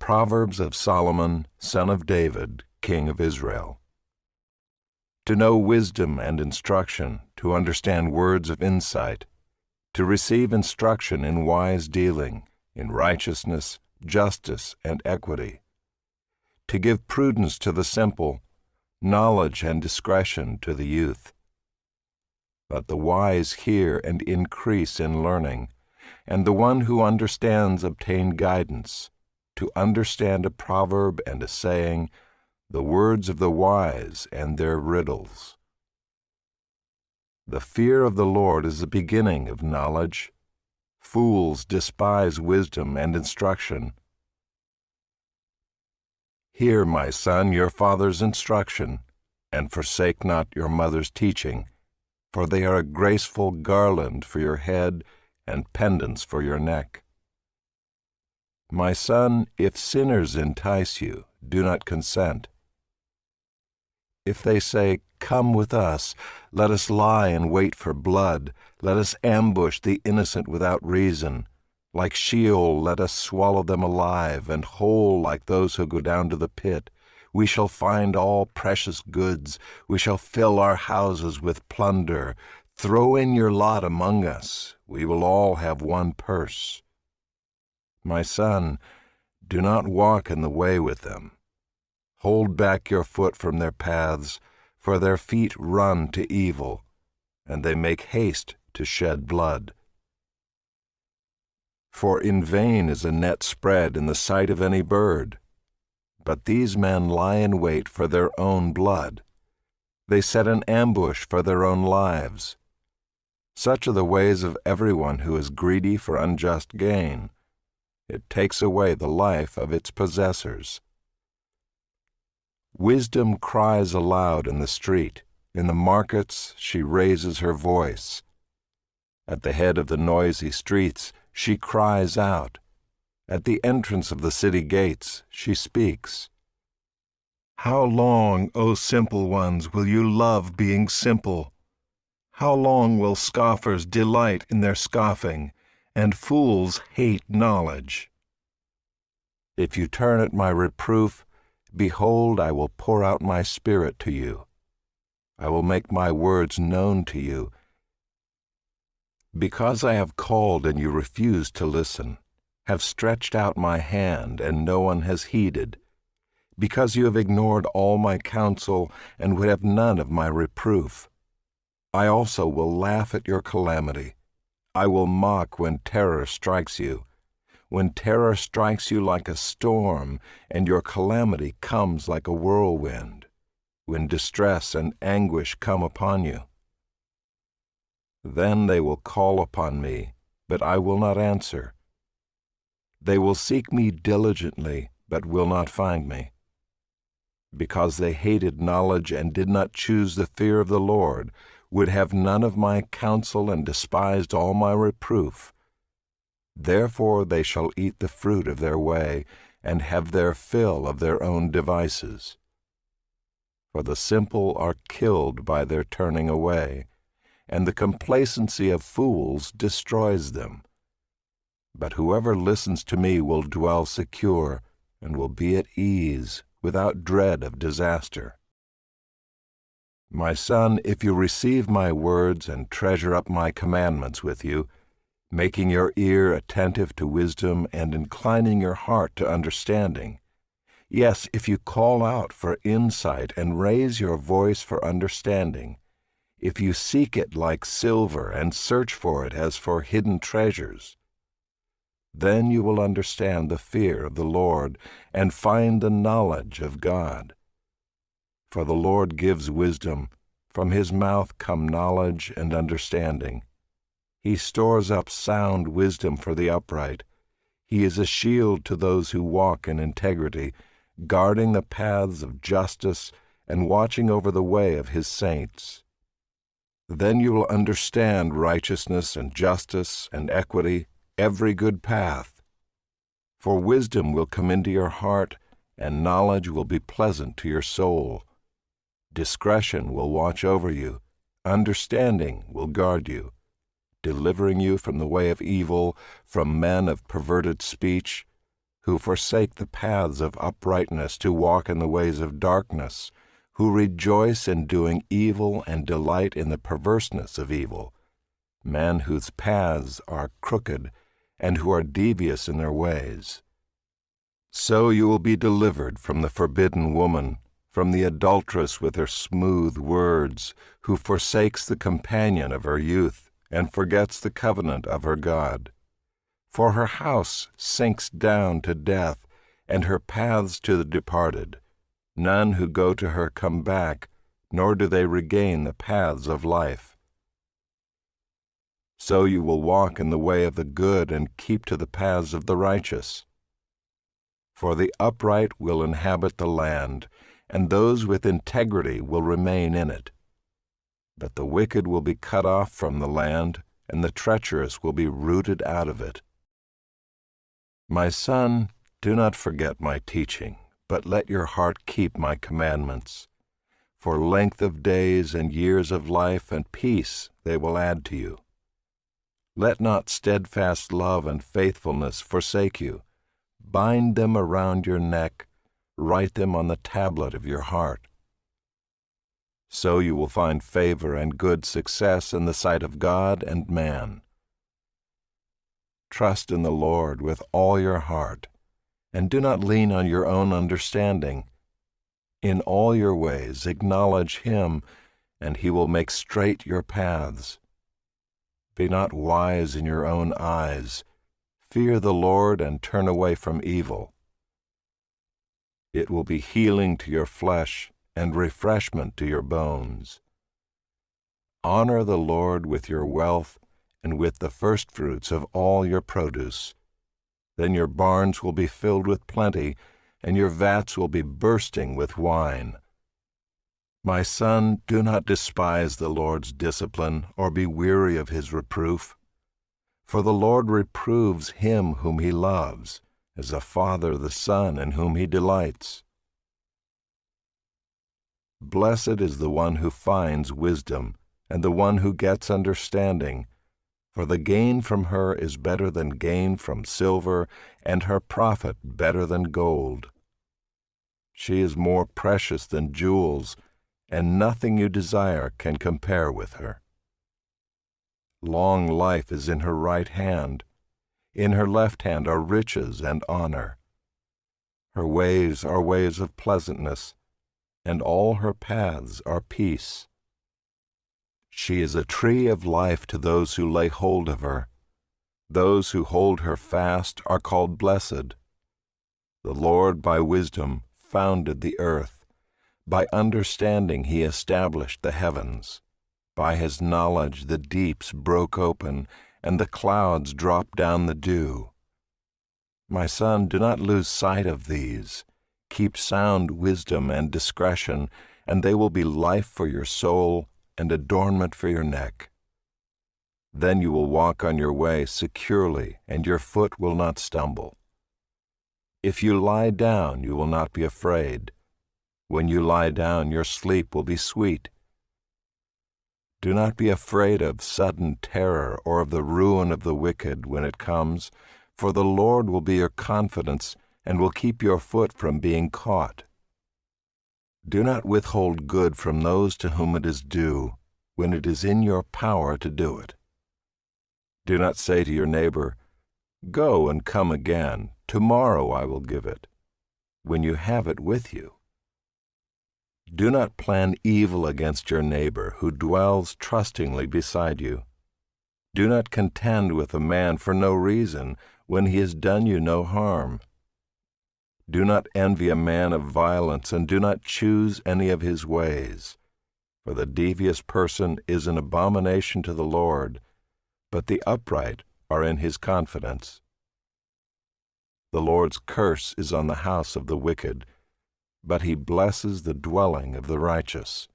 Proverbs of Solomon, son of David, king of Israel. To know wisdom and instruction, to understand words of insight, to receive instruction in wise dealing, in righteousness, justice, and equity, to give prudence to the simple, knowledge and discretion to the youth. Let the wise hear and increase in learning, and the one who understands obtain guidance, to understand a proverb and a saying, the words of the wise and their riddles. The fear of the Lord is the beginning of knowledge. Fools despise wisdom and instruction. Hear, my son, your father's instruction, and forsake not your mother's teaching, for they are a graceful garland for your head and pendants for your neck. My son, if sinners entice you, do not consent. If they say, "Come with us, let us lie and wait for blood, let us ambush the innocent without reason. Like Sheol, let us swallow them alive, and whole like those who go down to the pit. We shall find all precious goods, we shall fill our houses with plunder. Throw in your lot among us, we will all have one purse." My son, do not walk in the way with them. Hold back your foot from their paths, for their feet run to evil, and they make haste to shed blood. For in vain is a net spread in the sight of any bird. But these men lie in wait for their own blood. They set an ambush for their own lives. Such are the ways of everyone who is greedy for unjust gain. It takes away the life of its possessors. Wisdom cries aloud in the street. In the markets she raises her voice. At the head of the noisy streets she cries out. At the entrance of the city gates she speaks. How long, O simple ones, will you love being simple? How long will scoffers delight in their scoffing, and fools hate knowledge? If you turn at my reproof, behold, I will pour out my spirit to you. I will make my words known to you. Because I have called and you refuse to listen, have stretched out my hand and no one has heeded, because you have ignored all my counsel and would have none of my reproof, I also will laugh at your calamity. I will mock when terror strikes you. When terror strikes you like a storm, and your calamity comes like a whirlwind, when distress and anguish come upon you. Then they will call upon me, but I will not answer. They will seek me diligently, but will not find me. Because they hated knowledge and did not choose the fear of the Lord, would have none of my counsel and despised all my reproof. Therefore they shall eat the fruit of their way, and have their fill of their own devices. For the simple are killed by their turning away, and the complacency of fools destroys them. But whoever listens to me will dwell secure, and will be at ease, without dread of disaster. My son, if you receive my words and treasure up my commandments with you, making your ear attentive to wisdom and inclining your heart to understanding, yes, if you call out for insight and raise your voice for understanding, if you seek it like silver and search for it as for hidden treasures, then you will understand the fear of the Lord and find the knowledge of God. For the Lord gives wisdom, from his mouth come knowledge and understanding. He stores up sound wisdom for the upright. He is a shield to those who walk in integrity, guarding the paths of justice and watching over the way of his saints. Then you will understand righteousness and justice and equity, every good path. For wisdom will come into your heart, and knowledge will be pleasant to your soul. Discretion will watch over you, understanding will guard you, delivering you from the way of evil, from men of perverted speech, who forsake the paths of uprightness to walk in the ways of darkness, who rejoice in doing evil and delight in the perverseness of evil, men whose paths are crooked and who are devious in their ways. So you will be delivered from the forbidden woman, from the adulteress with her smooth words, who forsakes the companion of her youth and forgets the covenant of her God. For her house sinks down to death, and her paths to the departed. None who go to her come back, nor do they regain the paths of life. So you will walk in the way of the good and keep to the paths of the righteous. For the upright will inhabit the land, and those with integrity will remain in it. But the wicked will be cut off from the land, and the treacherous will be rooted out of it. My son, do not forget my teaching, but let your heart keep my commandments. For length of days and years of life and peace they will add to you. Let not steadfast love and faithfulness forsake you. Bind them around your neck, write them on the tablet of your heart. So you will find favor and good success in the sight of God and man. Trust in the Lord with all your heart, and do not lean on your own understanding. In all your ways acknowledge Him, and He will make straight your paths. Be not wise in your own eyes. Fear the Lord and turn away from evil. It will be healing to your flesh and refreshment to your bones. Honor the Lord with your wealth and with the firstfruits of all your produce. Then your barns will be filled with plenty, and your vats will be bursting with wine. My son, do not despise the Lord's discipline, or be weary of His reproof. For the Lord reproves him whom He loves, as a father the son in whom He delights. Blessed is the one who finds wisdom, and the one who gets understanding, for the gain from her is better than gain from silver, and her profit better than gold. She is more precious than jewels, and nothing you desire can compare with her. Long life is in her right hand. In her left hand are riches and honor. Her ways are ways of pleasantness, and all her paths are peace. She is a tree of life to those who lay hold of her. Those who hold her fast are called blessed. The Lord by wisdom founded the earth. By understanding He established the heavens. By His knowledge the deeps broke open, and the clouds dropped down the dew. My son, do not lose sight of these. Keep sound wisdom and discretion, and they will be life for your soul and adornment for your neck. Then you will walk on your way securely, and your foot will not stumble. If you lie down, you will not be afraid. When you lie down, your sleep will be sweet. Do not be afraid of sudden terror or of the ruin of the wicked when it comes, for the Lord will be your confidence and will keep your foot from being caught. Do not withhold good from those to whom it is due, when it is in your power to do it. Do not say to your neighbor, "Go and come again, tomorrow I will give it," when you have it with you. Do not plan evil against your neighbor who dwells trustingly beside you. Do not contend with a man for no reason when he has done you no harm. Do not envy a man of violence, and do not choose any of his ways. For the devious person is an abomination to the Lord, but the upright are in His confidence. The Lord's curse is on the house of the wicked, but He blesses the dwelling of the righteous.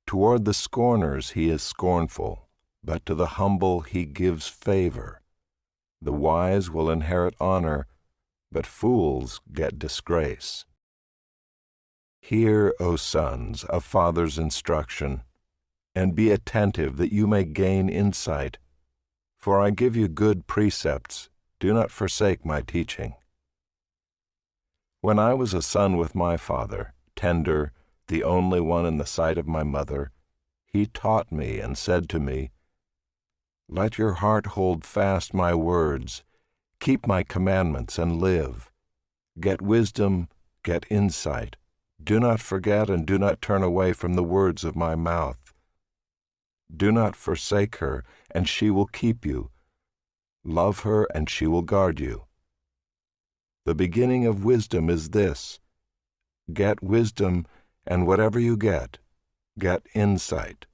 Toward the scorners He is scornful, but to the humble He gives favor. The wise will inherit honor, but fools get disgrace. Hear, O sons, a father's instruction, and be attentive that you may gain insight. For I give you good precepts, Do not forsake my teaching. When I was a son with my father, tender, the only one in the sight of my mother, he taught me and said to me, Let your heart hold fast my words, keep my commandments and live. Get wisdom, get insight. Do not forget and do not turn away from the words of my mouth. Do not forsake her, and she will keep you. Love her, and she will guard you. The beginning of wisdom is this: get wisdom, and whatever you get insight.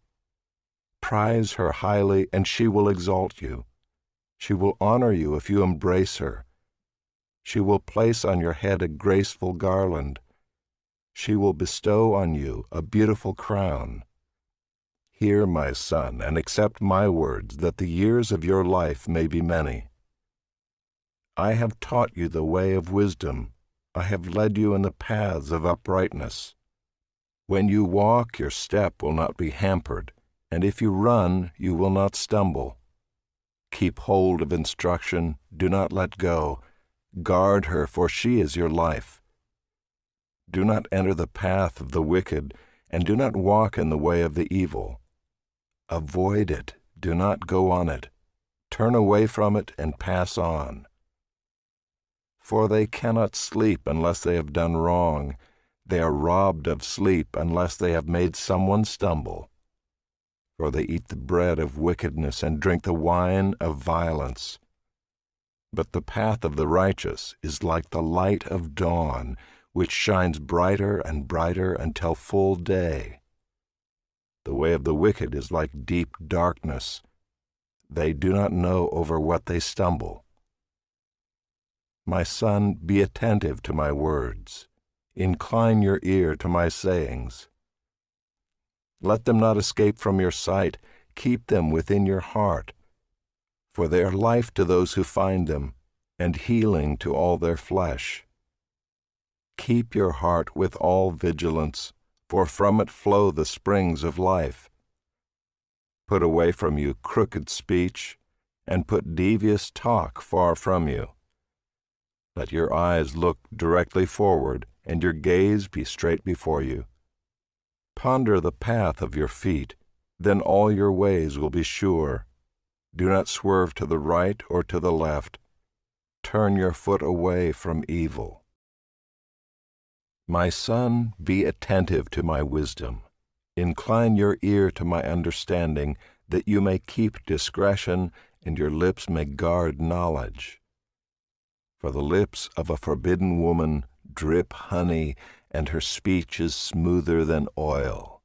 Prize her highly, and she will exalt you. She will honor you if you embrace her. She will place on your head a graceful garland. She will bestow on you a beautiful crown. Hear, my son, and accept my words, that the years of your life may be many. I have taught you the way of wisdom. I have led you in the paths of uprightness. When you walk, your step will not be hampered, and if you run, you will not stumble. Keep hold of instruction, do not let go. Guard her, for she is your life. Do not enter the path of the wicked, and do not walk in the way of the evil. Avoid it, do not go on it. Turn away from it and pass on. For they cannot sleep unless they have done wrong. They are robbed of sleep unless they have made someone stumble. For they eat the bread of wickedness and drink the wine of violence. But the path of the righteous is like the light of dawn, which shines brighter and brighter until full day. The way of the wicked is like deep darkness. They do not know over what they stumble. My son, be attentive to my words. Incline your ear to my sayings. Let them not escape from your sight. Keep them within your heart. For they are life to those who find them, and healing to all their flesh. Keep your heart with all vigilance, for from it flow the springs of life. Put away from you crooked speech, and put devious talk far from you. Let your eyes look directly forward, and your gaze be straight before you. Ponder the path of your feet, then all your ways will be sure. Do not swerve to the right or to the left. Turn your foot away from evil. My son, be attentive to my wisdom. Incline your ear to my understanding, that you may keep discretion, and your lips may guard knowledge. For the lips of a forbidden woman drip honey, and her speech is smoother than oil.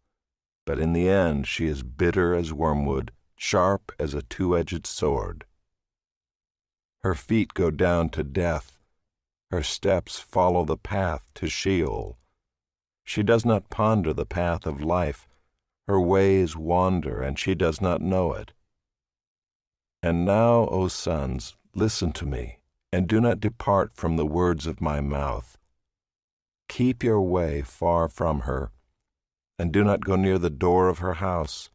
But in the end she is bitter as wormwood, sharp as a two-edged sword. Her feet go down to death. Her steps follow the path to Sheol. She does not ponder the path of life. Her ways wander, and she does not know it. And now, O sons, listen to me, and do not depart from the words of my mouth. Keep your way far from her, and do not go near the door of her house,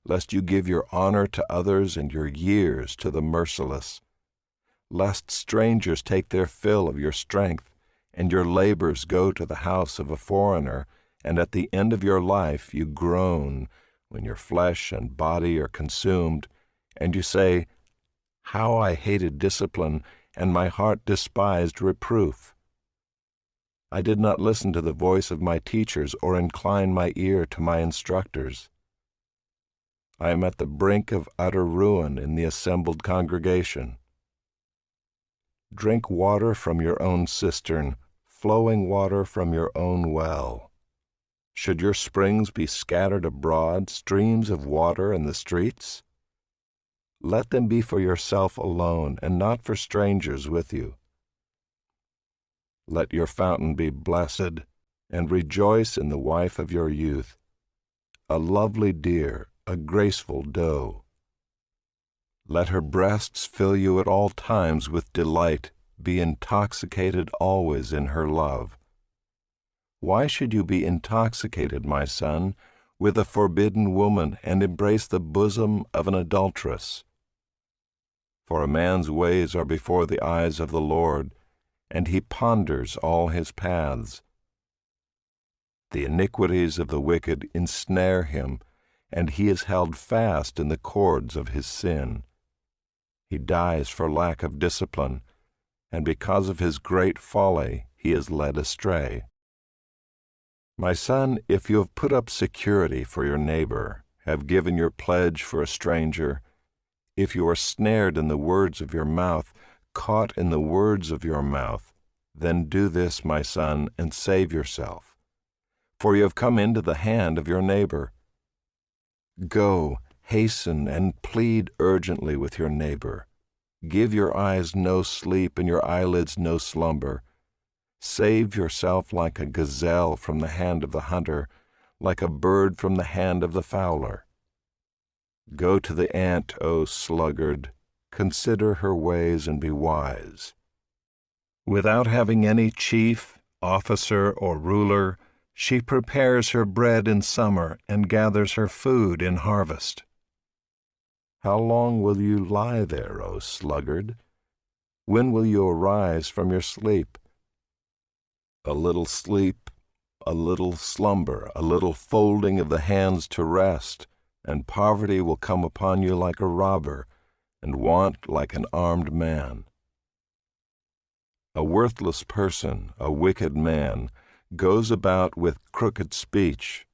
lest you give your honor to others and your years to the merciless. Lest strangers take their fill of your strength, and your labors go to the house of a foreigner, and at the end of your life you groan when your flesh and body are consumed, and you say, How I hated discipline, and my heart despised reproof. I did not listen to the voice of my teachers or incline my ear to my instructors. I am at the brink of utter ruin in the assembled congregation. Drink water from your own cistern, flowing water from your own well. Should your springs be scattered abroad, streams of water in the streets? Let them be for yourself alone, and not for strangers with you. Let your fountain be blessed, and rejoice in the wife of your youth, a lovely deer, a graceful doe. Let her breasts fill you at all times with delight, be intoxicated always in her love. Why should you be intoxicated, my son, with a forbidden woman, and embrace the bosom of an adulteress? For a man's ways are before the eyes of the Lord, and he ponders all his paths. The iniquities of the wicked ensnare him, and he is held fast in the cords of his sin. He dies for lack of discipline, and because of his great folly he is led astray. My son, if you have put up security for your neighbor, have given your pledge for a stranger, if you are snared in the words of your mouth, caught in the words of your mouth, then do this, my son, and save yourself. For you have come into the hand of your neighbor. Go, hasten, and plead urgently with your neighbor. Give your eyes no sleep and your eyelids no slumber. Save yourself like a gazelle from the hand of the hunter, like a bird from the hand of the fowler. Go to the ant, O sluggard, consider her ways and be wise. Without having any chief, officer, or ruler, she prepares her bread in summer and gathers her food in harvest. How long will you lie there, O sluggard? When will you arise from your sleep? A little sleep, a little slumber, a little folding of the hands to rest, and poverty will come upon you like a robber, and want like an armed man. A worthless person, a wicked man, goes about with crooked speech,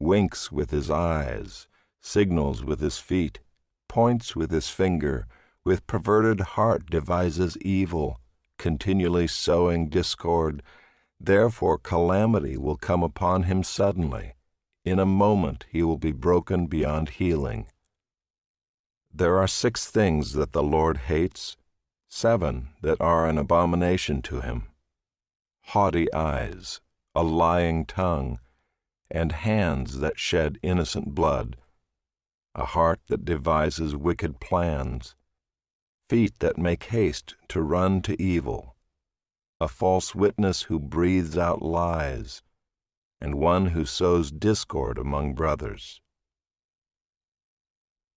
winks with his eyes, signals with his feet, points with his finger, with perverted heart devises evil, continually sowing discord. Therefore calamity will come upon him suddenly. In a moment he will be broken beyond healing. There are 6 things that the Lord hates, 7 that are an abomination to him: haughty eyes, a lying tongue, and hands that shed innocent blood, a heart that devises wicked plans, feet that make haste to run to evil, a false witness who breathes out lies, and one who sows discord among brothers.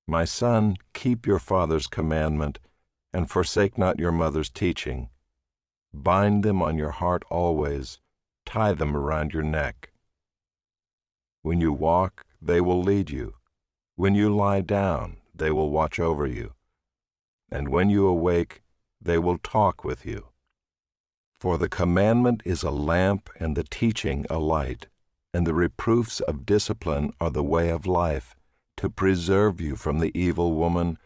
My son, keep your father's commandment, and forsake not your mother's teaching. Bind them on your heart always, tie them around your neck. When you walk, they will lead you. When you lie down, they will watch over you. And when you awake, they will talk with you. For the commandment is a lamp and the teaching a light, and the reproofs of discipline are the way of life, to preserve you from the evil woman,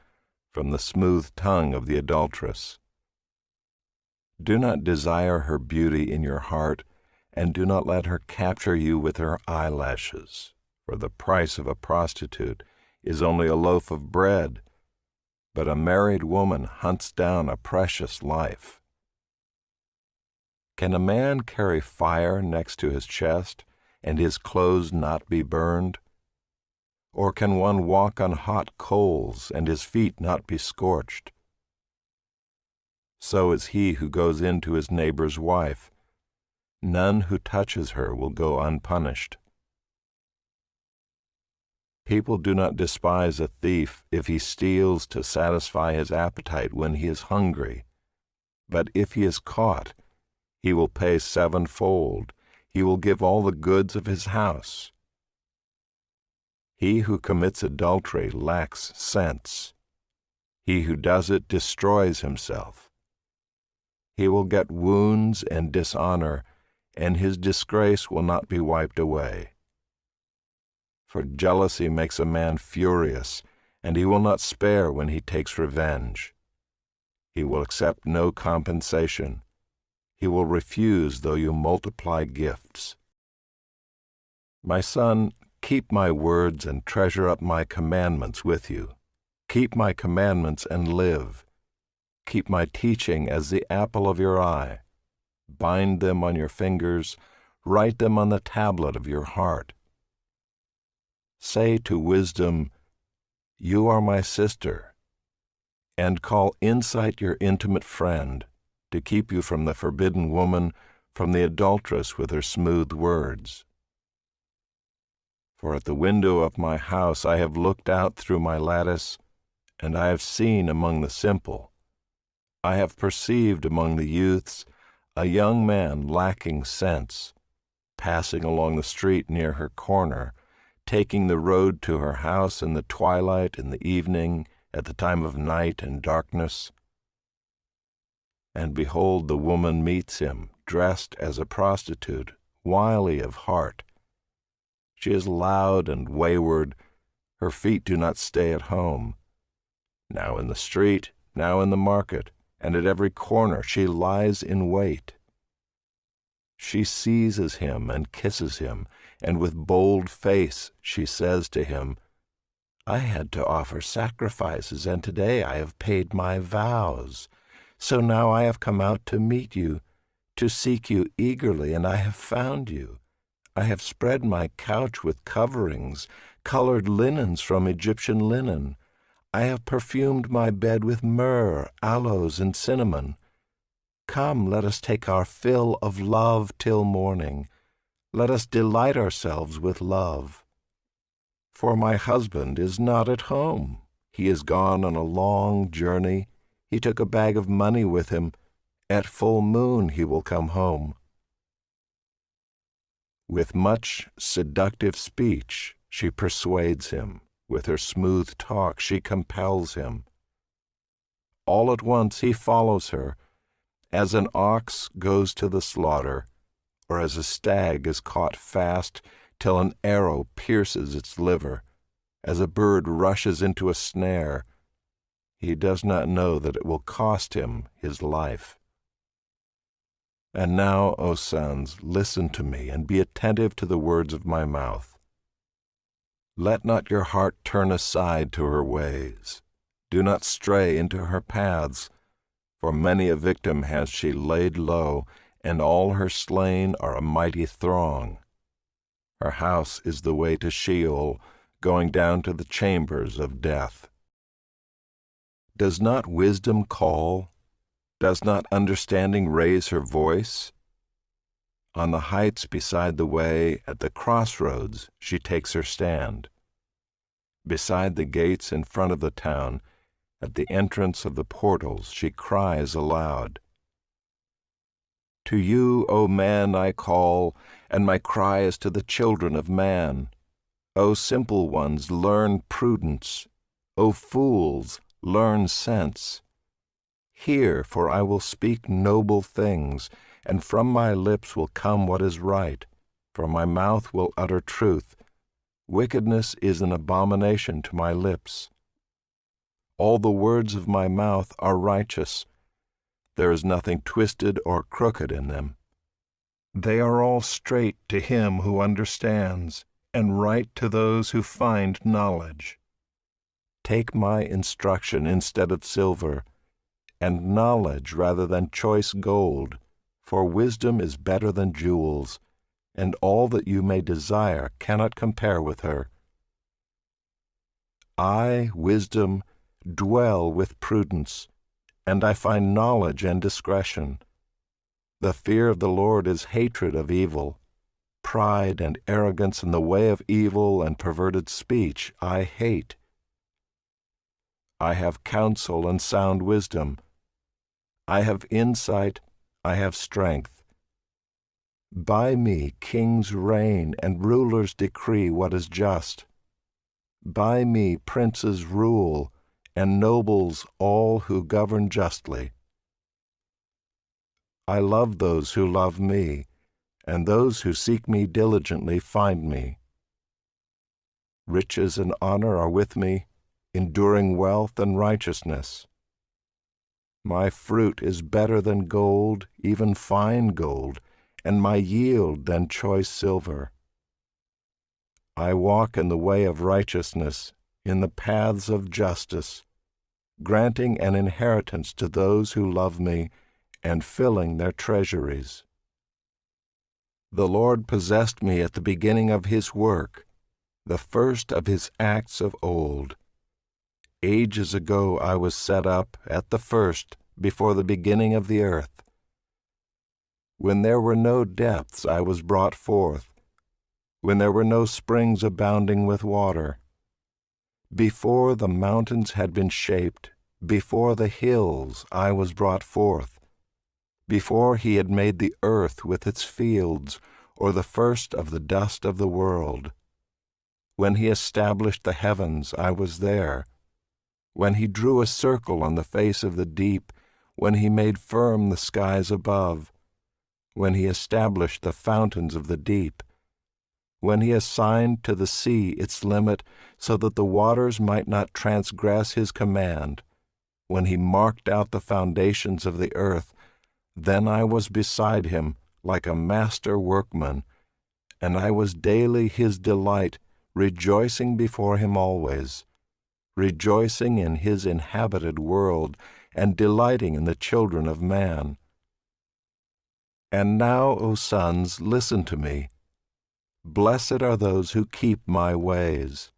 from the smooth tongue of the adulteress. Do not desire her beauty in your heart, and do not let her capture you with her eyelashes, for the price of a prostitute is only a loaf of bread, but a married woman hunts down a precious life. Can a man carry fire next to his chest, and his clothes not be burned? Or can one walk on hot coals, and his feet not be scorched? So is he who goes in to his neighbor's wife. None who touches her will go unpunished. People do not despise a thief if he steals to satisfy his appetite when he is hungry. But if he is caught, he will pay 7-fold. He will give all the goods of his house. He who commits adultery lacks sense. He who does it destroys himself. He will get wounds and dishonor, and his disgrace will not be wiped away. For jealousy makes a man furious, and he will not spare when he takes revenge. He will accept no compensation. He will refuse though you multiply gifts. My son, keep my words and treasure up my commandments with you. Keep my commandments and live. Keep my teaching as the apple of your eye. Bind them on your fingers, write them on the tablet of your heart. Say to wisdom, "You are my sister," and call insight your intimate friend, to keep you from the forbidden woman, from the adulteress with her smooth words. For at the window of my house I have looked out through my lattice, and I have seen among the simple I have perceived among the youths a young man lacking sense, passing along the street near her corner, taking the road to her house in the twilight, in the evening, at the time of night and darkness. And behold, the woman meets him, dressed as a prostitute, wily of heart. She is loud and wayward. Her feet do not stay at home. Now in the street, now in the market, and at every corner she lies in wait. She seizes him and kisses him, and with bold face she says to him, I had to offer sacrifices, and today I have paid my vows. So now I have come out to meet you, to seek you eagerly, and I have found you. I have spread my couch with coverings, colored linens from Egyptian linen. I have perfumed my bed with myrrh, aloes, and cinnamon. Come, let us take our fill of love till morning. Let us delight ourselves with love. For my husband is not at home. He is gone on a long journey. He took a bag of money with him. At full moon he will come home. With much seductive speech she persuades him. With her smooth talk she compels him. All at once he follows her, as an ox goes to the slaughter, or as a stag is caught fast till an arrow pierces its liver, as a bird rushes into a snare. He does not know that it will cost him his life. And now, O sons, listen to me, and be attentive to the words of my mouth. Let not your heart turn aside to her ways. Do not stray into her paths, for many a victim has she laid low, and all her slain are a mighty throng. Her house is the way to Sheol, going down to the chambers of death. Does not wisdom call? Does not understanding raise her voice? On the heights beside the way, at the crossroads, she takes her stand. Beside the gates in front of the town, at the entrance of the portals, she cries aloud. To you, O man, I call, and my cry is to the children of man. O simple ones, learn prudence. O fools, learn sense. Hear, for I will speak noble things, and from my lips will come what is right, for my mouth will utter truth. Wickedness is an abomination to my lips. All the words of my mouth are righteous. There is nothing twisted or crooked in them. They are all straight to him who understands, and right to those who find knowledge. Take my instruction instead of silver, and knowledge rather than choice gold, for wisdom is better than jewels, and all that you may desire cannot compare with her. I, wisdom, dwell with prudence, and I find knowledge and discretion. The fear of the Lord is hatred of evil. Pride and arrogance in the way of evil and perverted speech I hate. I have counsel and sound wisdom. I have insight, I have strength. By me kings reign and rulers decree what is just. By me princes rule, and nobles all who govern justly. I love those who love me, and those who seek me diligently find me. Riches and honor are with me, enduring wealth and righteousness. My fruit is better than gold, even fine gold, and my yield than choice silver. I walk in the way of righteousness, in the paths of justice, granting an inheritance to those who love me, and filling their treasuries. The Lord possessed me at the beginning of his work, the first of his acts of old. Ages ago I was set up at the first, before the beginning of the earth. When there were no depths I was brought forth, when there were no springs abounding with water. Before the mountains had been shaped, Before the hills I was brought forth, before he had made the earth with its fields, or the first of the dust of the world. When he established the heavens, I was there. When he drew a circle on the face of the deep, when he made firm the skies above, when he established the fountains of the deep, when he assigned to the sea its limit so that the waters might not transgress his command, when he marked out the foundations of the earth, then I was beside him like a master workman, and I was daily his delight, rejoicing before him always, rejoicing in his inhabited world, and delighting in the children of man. And now, O sons, listen to me. Blessed are those who keep my ways.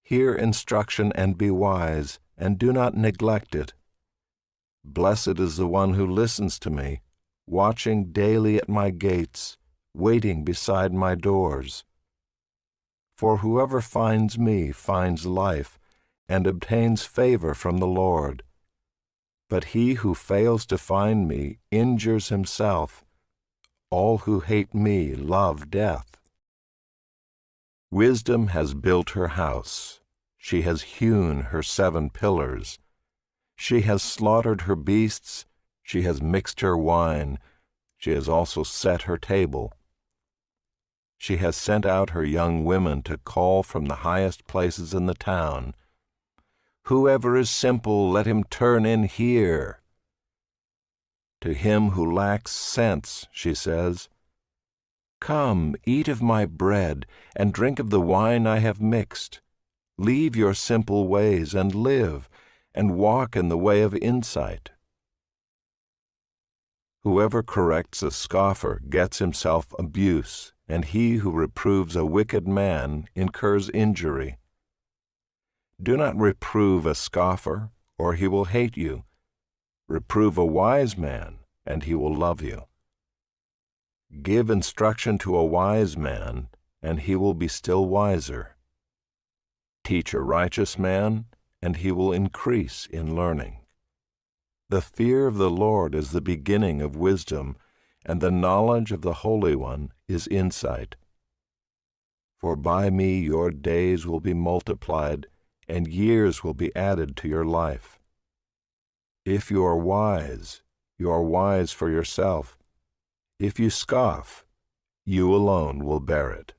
Hear instruction and be wise, and do not neglect it. Blessed is the one who listens to me, watching daily at my gates, waiting beside my doors. For whoever finds me finds life, and obtains favor from the Lord. But he who fails to find me injures himself. All who hate me love death. Wisdom has built her house. She has hewn her 7 pillars. She has slaughtered her beasts. She has mixed her wine. She has also set her table. She has sent out her young women to call from the highest places in the town. Whoever is simple, let him turn in here. To him who lacks sense, she says, come, eat of my bread, and drink of the wine I have mixed. Leave your simple ways and live, and walk in the way of insight. Whoever corrects a scoffer gets himself abuse, and he who reproves a wicked man incurs injury. Do not reprove a scoffer, or he will hate you. Reprove a wise man, and he will love you. Give instruction to a wise man, and he will be still wiser. Teach a righteous man, and he will increase in learning. The fear of the Lord is the beginning of wisdom, and the knowledge of the Holy One is insight. For by me your days will be multiplied, and years will be added to your life. If you are wise for yourself. If you scoff, you alone will bear it.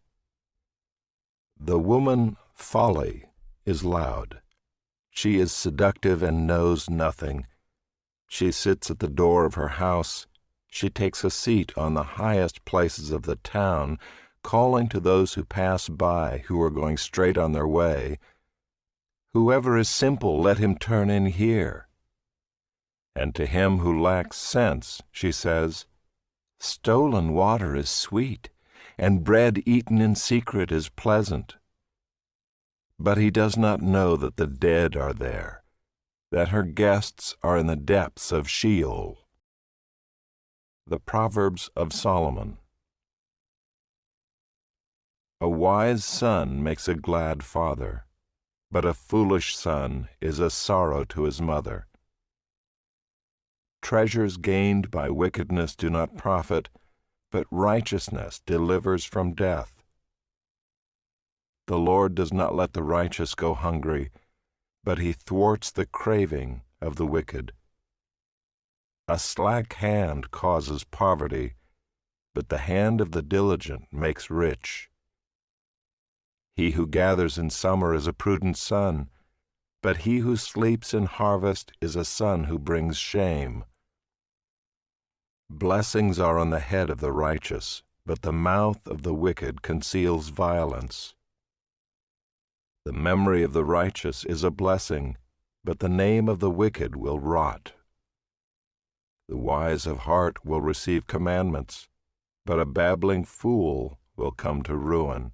The woman Folly is loud. She is seductive and knows nothing. She sits at the door of her house. She takes a seat on the highest places of the town, calling to those who pass by, who are going straight on their way, whoever is simple, let him turn in here. And to him who lacks sense, she says, stolen water is sweet, and bread eaten in secret is pleasant. But he does not know that the dead are there, that her guests are in the depths of Sheol. The Proverbs of Solomon. A wise son makes a glad father, but a foolish son is a sorrow to his mother. Treasures gained by wickedness do not profit, but righteousness delivers from death. The Lord does not let the righteous go hungry, but he thwarts the craving of the wicked. A slack hand causes poverty, but the hand of the diligent makes rich. He who gathers in summer is a prudent son, but he who sleeps in harvest is a son who brings shame. Blessings are on the head of the righteous, but the mouth of the wicked conceals violence. The memory of the righteous is a blessing, but the name of the wicked will rot. The wise of heart will receive commandments, but a babbling fool will come to ruin.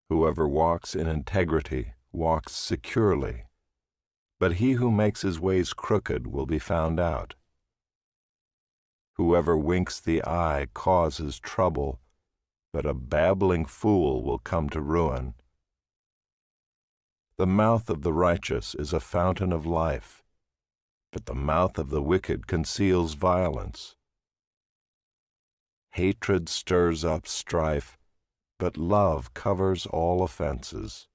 Whoever walks in integrity walks securely, but he who makes his ways crooked will be found out. Whoever winks the eye causes trouble, but a babbling fool will come to ruin. The mouth of the righteous is a fountain of life, but the mouth of the wicked conceals violence. Hatred stirs up strife, but love covers all offenses.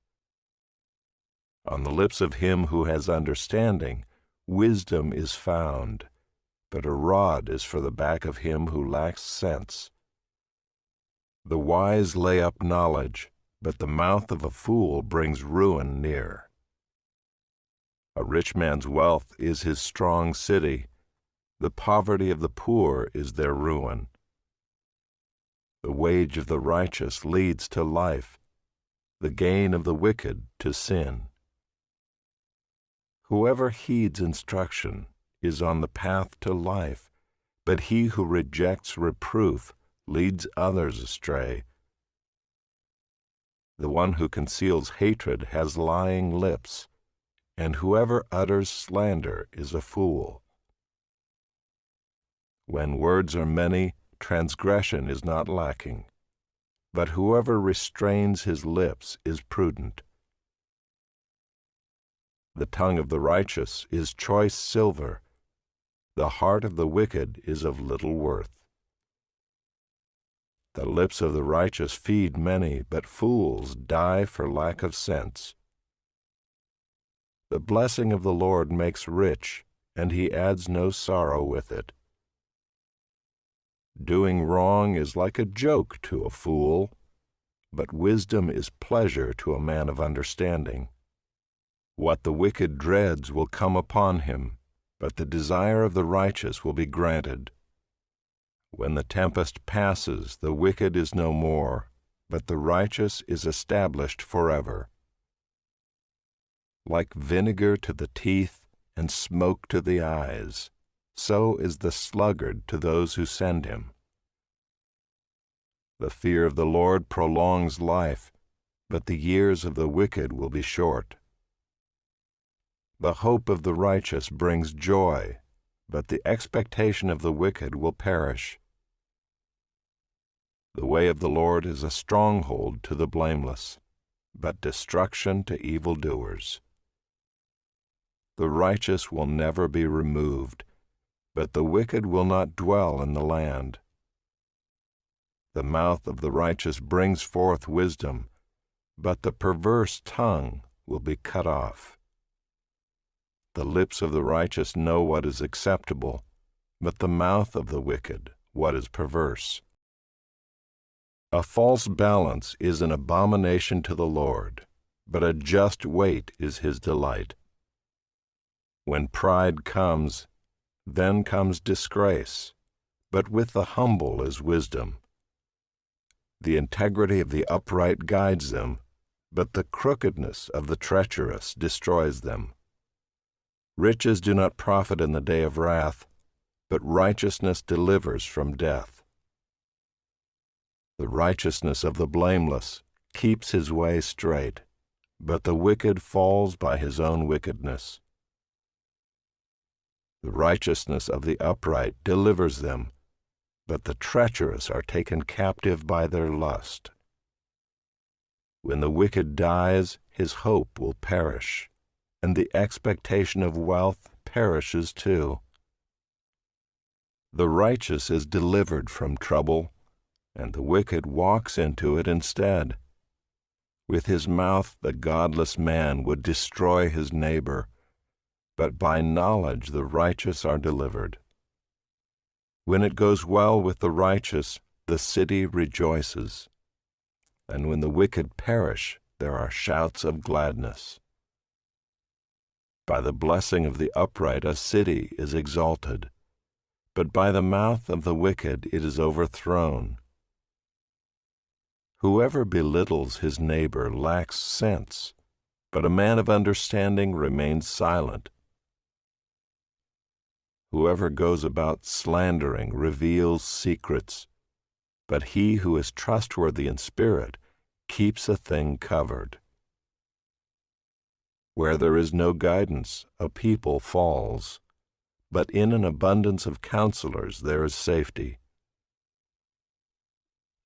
On the lips of him who has understanding, wisdom is found, but a rod is for the back of him who lacks sense. The wise lay up knowledge, but the mouth of a fool brings ruin near. A rich man's wealth is his strong city. The poverty of the poor is their ruin. The wage of the righteous leads to life, the gain of the wicked to sin. Whoever heeds instruction is on the path to life, but he who rejects reproof leads others astray. The one who conceals hatred has lying lips, and whoever utters slander is a fool. When words are many, transgression is not lacking, but whoever restrains his lips is prudent. The tongue of the righteous is choice silver, the heart of the wicked is of little worth. The lips of the righteous feed many, but fools die for lack of sense. The blessing of the Lord makes rich, and he adds no sorrow with it. Doing wrong is like a joke to a fool, but wisdom is pleasure to a man of understanding. What the wicked dreads will come upon him, but the desire of the righteous will be granted. When the tempest passes, the wicked is no more, but the righteous is established forever. Like vinegar to the teeth and smoke to the eyes, so is the sluggard to those who send him. The fear of the Lord prolongs life, but the years of the wicked will be short. The hope of the righteous brings joy, but the expectation of the wicked will perish. The way of the Lord is a stronghold to the blameless, but destruction to evildoers. The righteous will never be removed, but the wicked will not dwell in the land. The mouth of the righteous brings forth wisdom, but the perverse tongue will be cut off. The lips of the righteous know what is acceptable, but the mouth of the wicked what is perverse. A false balance is an abomination to the Lord, but a just weight is his delight. When pride comes, then comes disgrace, but with the humble is wisdom. The integrity of the upright guides them, but the crookedness of the treacherous destroys them. Riches do not profit in the day of wrath, but righteousness delivers from death. The righteousness of the blameless keeps his way straight, but the wicked falls by his own wickedness. The righteousness of the upright delivers them, but the treacherous are taken captive by their lust. When the wicked dies, his hope will perish, and the expectation of wealth perishes too. The righteous is delivered from trouble, and the wicked walks into it instead. With his mouth the godless man would destroy his neighbor, but by knowledge the righteous are delivered. When it goes well with the righteous, the city rejoices, and when the wicked perish, there are shouts of gladness. By the blessing of the upright a city is exalted, but by the mouth of the wicked it is overthrown. Whoever belittles his neighbor lacks sense, but a man of understanding remains silent. Whoever goes about slandering reveals secrets, but he who is trustworthy in spirit keeps a thing covered. Where there is no guidance, a people falls, but in an abundance of counselors there is safety.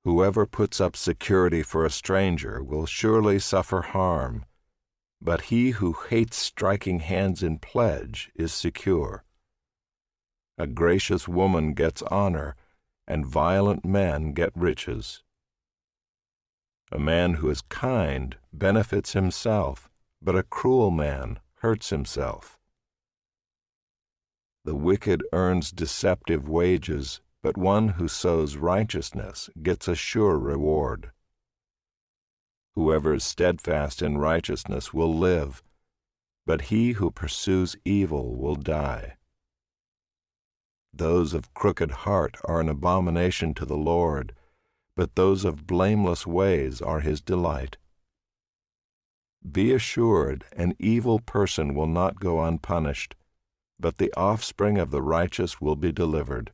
Whoever puts up security for a stranger will surely suffer harm, but he who hates striking hands in pledge is secure. A gracious woman gets honor, and violent men get riches. A man who is kind benefits himself, but a cruel man hurts himself. The wicked earns deceptive wages, but one who sows righteousness gets a sure reward. Whoever is steadfast in righteousness will live, but he who pursues evil will die. Those of crooked heart are an abomination to the Lord, but those of blameless ways are his delight. Be assured, an evil person will not go unpunished, but the offspring of the righteous will be delivered.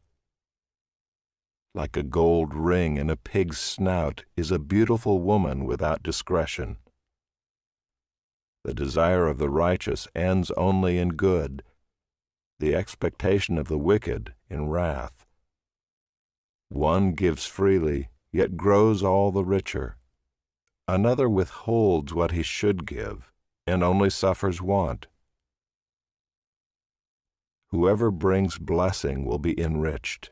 Like a gold ring in a pig's snout is a beautiful woman without discretion. The desire of the righteous ends only in good, the expectation of the wicked in wrath. One gives freely, yet grows all the richer. Another withholds what he should give, and only suffers want. Whoever brings blessing will be enriched,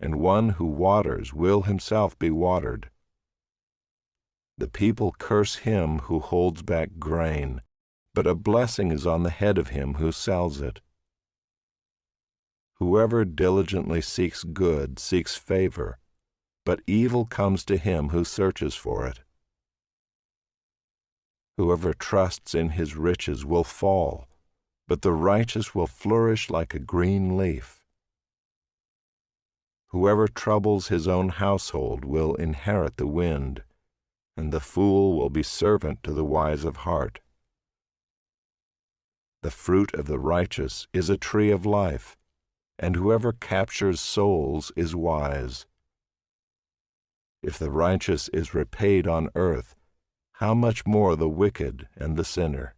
and one who waters will himself be watered. The people curse him who holds back grain, but a blessing is on the head of him who sells it. Whoever diligently seeks good seeks favor, but evil comes to him who searches for it. Whoever trusts in his riches will fall, but the righteous will flourish like a green leaf. Whoever troubles his own household will inherit the wind, and the fool will be servant to the wise of heart. The fruit of the righteous is a tree of life, and whoever captures souls is wise. If the righteous is repaid on earth, how much more the wicked and the sinner?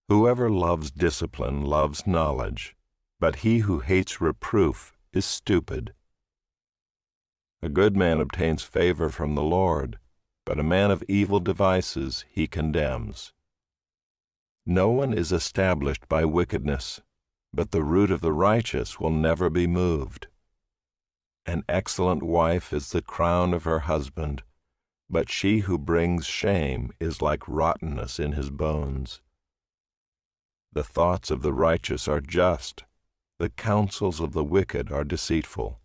Whoever loves discipline loves knowledge, but he who hates reproof is stupid. A good man obtains favor from the Lord, but a man of evil devices he condemns. No one is established by wickedness, but the root of the righteous will never be moved. An excellent wife is the crown of her husband, but she who brings shame is like rottenness in his bones. The thoughts of the righteous are just, the counsels of the wicked are deceitful.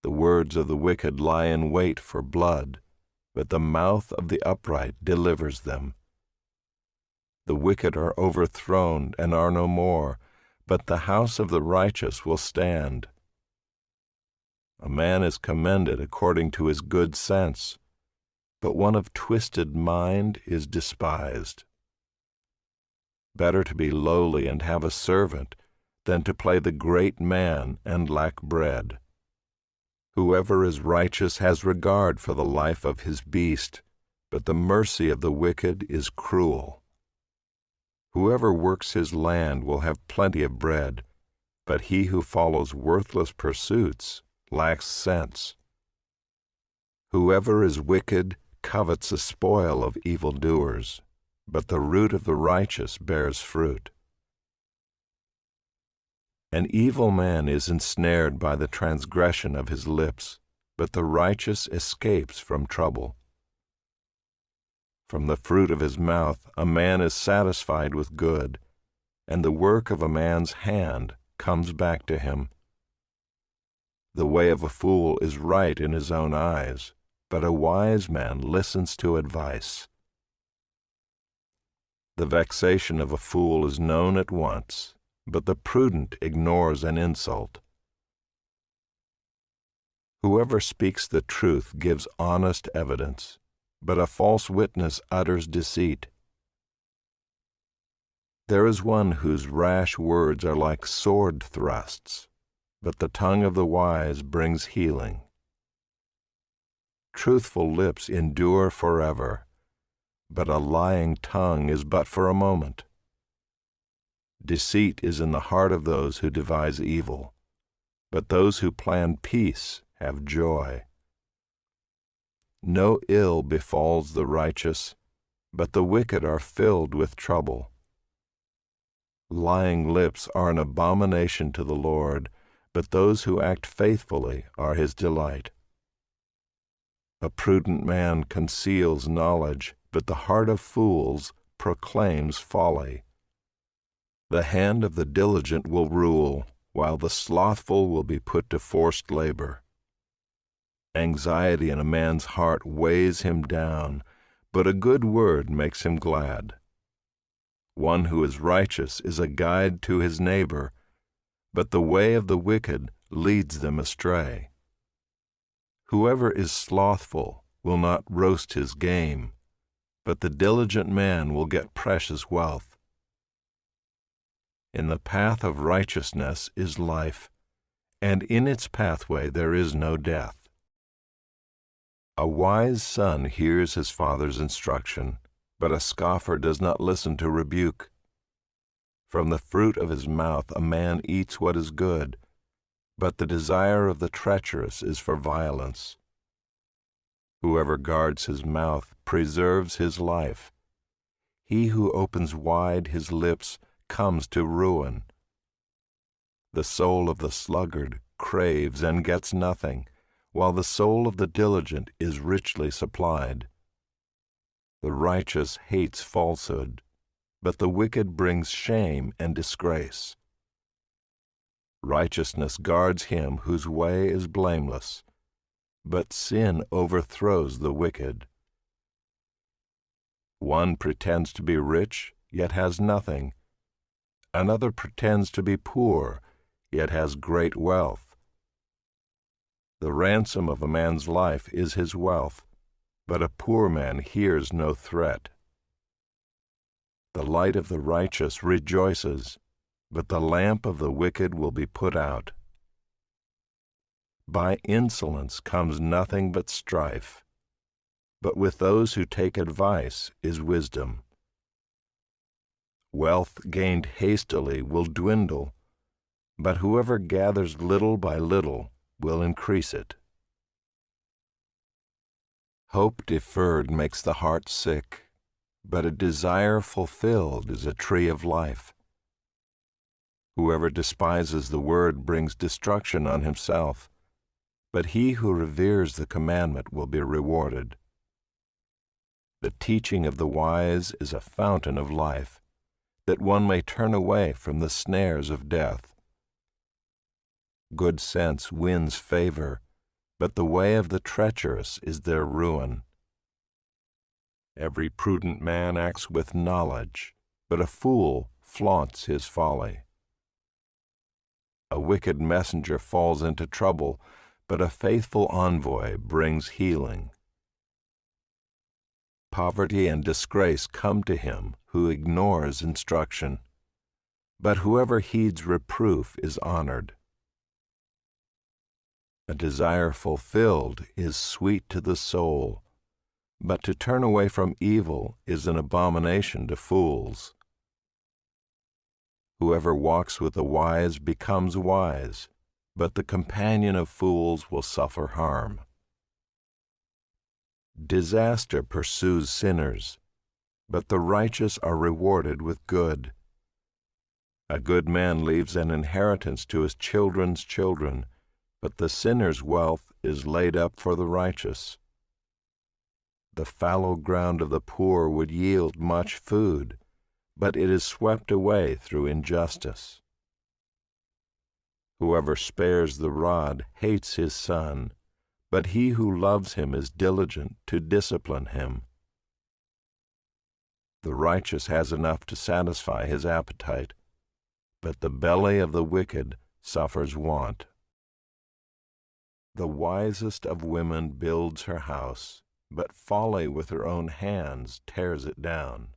The words of the wicked lie in wait for blood, but the mouth of the upright delivers them. The wicked are overthrown and are no more, but the house of the righteous will stand. A man is commended according to his good sense, but one of twisted mind is despised. Better to be lowly and have a servant than to play the great man and lack bread. Whoever is righteous has regard for the life of his beast, but the mercy of the wicked is cruel. Whoever works his land will have plenty of bread, but he who follows worthless pursuits lacks sense. Whoever is wicked covets the spoil of evildoers, but the root of the righteous bears fruit. An evil man is ensnared by the transgression of his lips, but the righteous escapes from trouble. From the fruit of his mouth a man is satisfied with good, and the work of a man's hand comes back to him. The way of a fool is right in his own eyes, but a wise man listens to advice. The vexation of a fool is known at once, but the prudent ignores an insult. Whoever speaks the truth gives honest evidence, but a false witness utters deceit. There is one whose rash words are like sword thrusts, but the tongue of the wise brings healing. Truthful lips endure forever, but a lying tongue is but for a moment. Deceit is in the heart of those who devise evil, but those who plan peace have joy. No ill befalls the righteous, but the wicked are filled with trouble. Lying lips are an abomination to the Lord, but those who act faithfully are his delight. A prudent man conceals knowledge, but the heart of fools proclaims folly. The hand of the diligent will rule, while the slothful will be put to forced labor. Anxiety in a man's heart weighs him down, but a good word makes him glad. One who is righteous is a guide to his neighbor, but the way of the wicked leads them astray. Whoever is slothful will not roast his game, but the diligent man will get precious wealth. In the path of righteousness is life, and in its pathway there is no death. A wise son hears his father's instruction, but a scoffer does not listen to rebuke. From the fruit of his mouth a man eats what is good, but the desire of the treacherous is for violence. Whoever guards his mouth preserves his life. He who opens wide his lips comes to ruin. The soul of the sluggard craves and gets nothing, while the soul of the diligent is richly supplied. The righteous hates falsehood, but the wicked brings shame and disgrace. Righteousness guards him whose way is blameless, but sin overthrows the wicked. One pretends to be rich, yet has nothing. Another pretends to be poor, yet has great wealth. The ransom of a man's life is his wealth, but a poor man hears no threat. The light of the righteous rejoices, but the lamp of the wicked will be put out. By insolence comes nothing but strife, but with those who take advice is wisdom. Wealth gained hastily will dwindle, but whoever gathers little by little will increase it. Hope deferred makes the heart sick, but a desire fulfilled is a tree of life. Whoever despises the word brings destruction on himself, but he who reveres the commandment will be rewarded. The teaching of the wise is a fountain of life, that one may turn away from the snares of death. Good sense wins favor, but the way of the treacherous is their ruin. Every prudent man acts with knowledge, but a fool flaunts his folly. A wicked messenger falls into trouble, but a faithful envoy brings healing. Poverty and disgrace come to him who ignores instruction, but whoever heeds reproof is honored. A desire fulfilled is sweet to the soul, but to turn away from evil is an abomination to fools. Whoever walks with the wise becomes wise, but the companion of fools will suffer harm. Disaster pursues sinners, but the righteous are rewarded with good. A good man leaves an inheritance to his children's children, but the sinner's wealth is laid up for the righteous. The fallow ground of the poor would yield much food, but it is swept away through injustice. Whoever spares the rod hates his son, but he who loves him is diligent to discipline him. The righteous has enough to satisfy his appetite, but the belly of the wicked suffers want. The wisest of women builds her house, but folly with her own hands tears it down.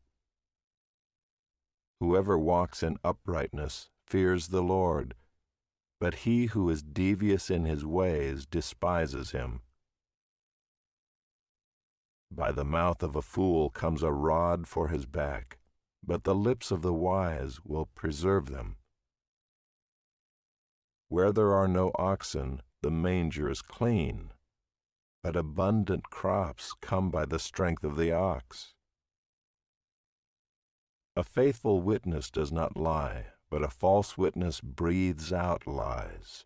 Whoever walks in uprightness fears the Lord, but he who is devious in his ways despises him. By the mouth of a fool comes a rod for his back, but the lips of the wise will preserve them. Where there are no oxen, the manger is clean, but abundant crops come by the strength of the ox. A faithful witness does not lie, but a false witness breathes out lies.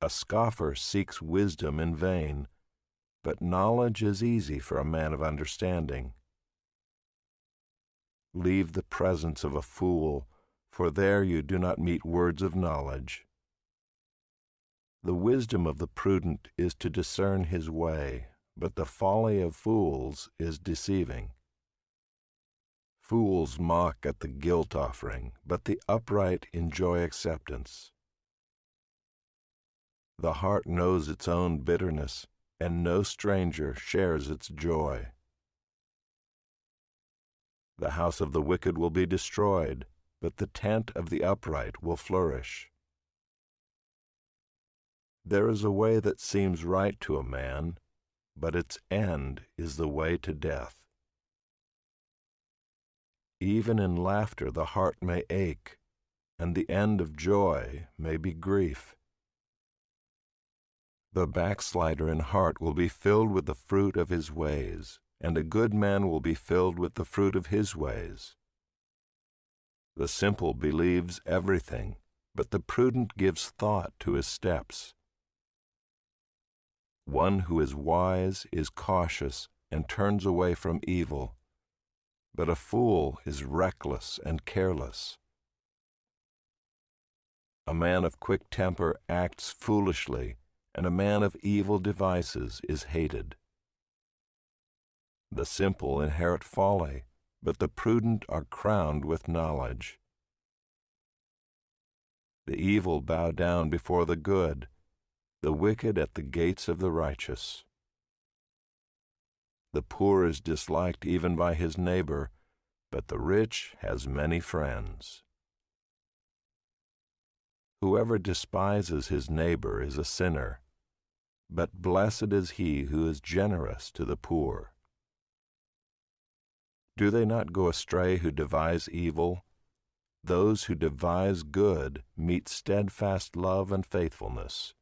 A scoffer seeks wisdom in vain, but knowledge is easy for a man of understanding. Leave the presence of a fool, for there you do not meet words of knowledge. The wisdom of the prudent is to discern his way, but the folly of fools is deceiving. Fools mock at the guilt offering, but the upright enjoy acceptance. The heart knows its own bitterness, and no stranger shares its joy. The house of the wicked will be destroyed, but the tent of the upright will flourish. There is a way that seems right to a man, but its end is the way to death. Even in laughter the heart may ache, and the end of joy may be grief. The backslider in heart will be filled with the fruit of his ways, and a good man will be filled with the fruit of his ways. The simple believes everything, but the prudent gives thought to his steps. One who is wise is cautious and turns away from evil, but a fool is reckless and careless. A man of quick temper acts foolishly, and a man of evil devices is hated. The simple inherit folly, but the prudent are crowned with knowledge. The evil bow down before the good, the wicked at the gates of the righteous. The poor is disliked even by his neighbor, but the rich has many friends. Whoever despises his neighbor is a sinner, but blessed is he who is generous to the poor. Do they not go astray who devise evil? Those who devise good meet steadfast love and faithfulness.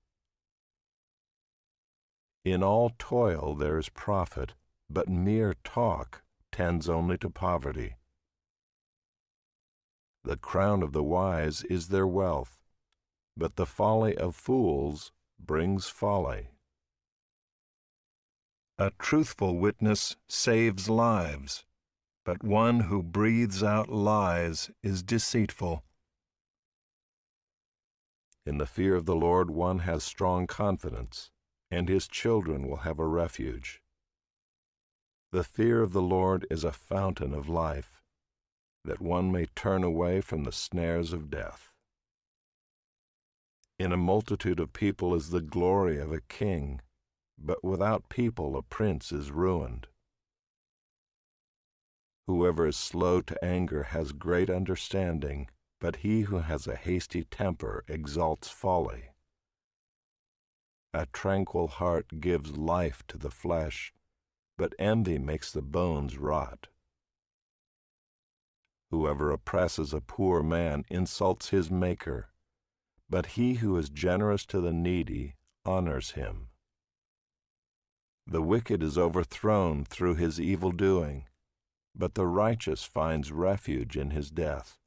In all toil there is profit, but mere talk tends only to poverty. The crown of the wise is their wealth, but the folly of fools brings folly. A truthful witness saves lives, but one who breathes out lies is deceitful. In the fear of the Lord one has strong confidence, and his children will have a refuge. The fear of the Lord is a fountain of life, that one may turn away from the snares of death. In a multitude of people is the glory of a king, but without people a prince is ruined. Whoever is slow to anger has great understanding, but he who has a hasty temper exalts folly. A tranquil heart gives life to the flesh, but envy makes the bones rot. Whoever oppresses a poor man insults his Maker, but he who is generous to the needy honors him. The wicked is overthrown through his evil doing, but the righteous finds refuge in his death.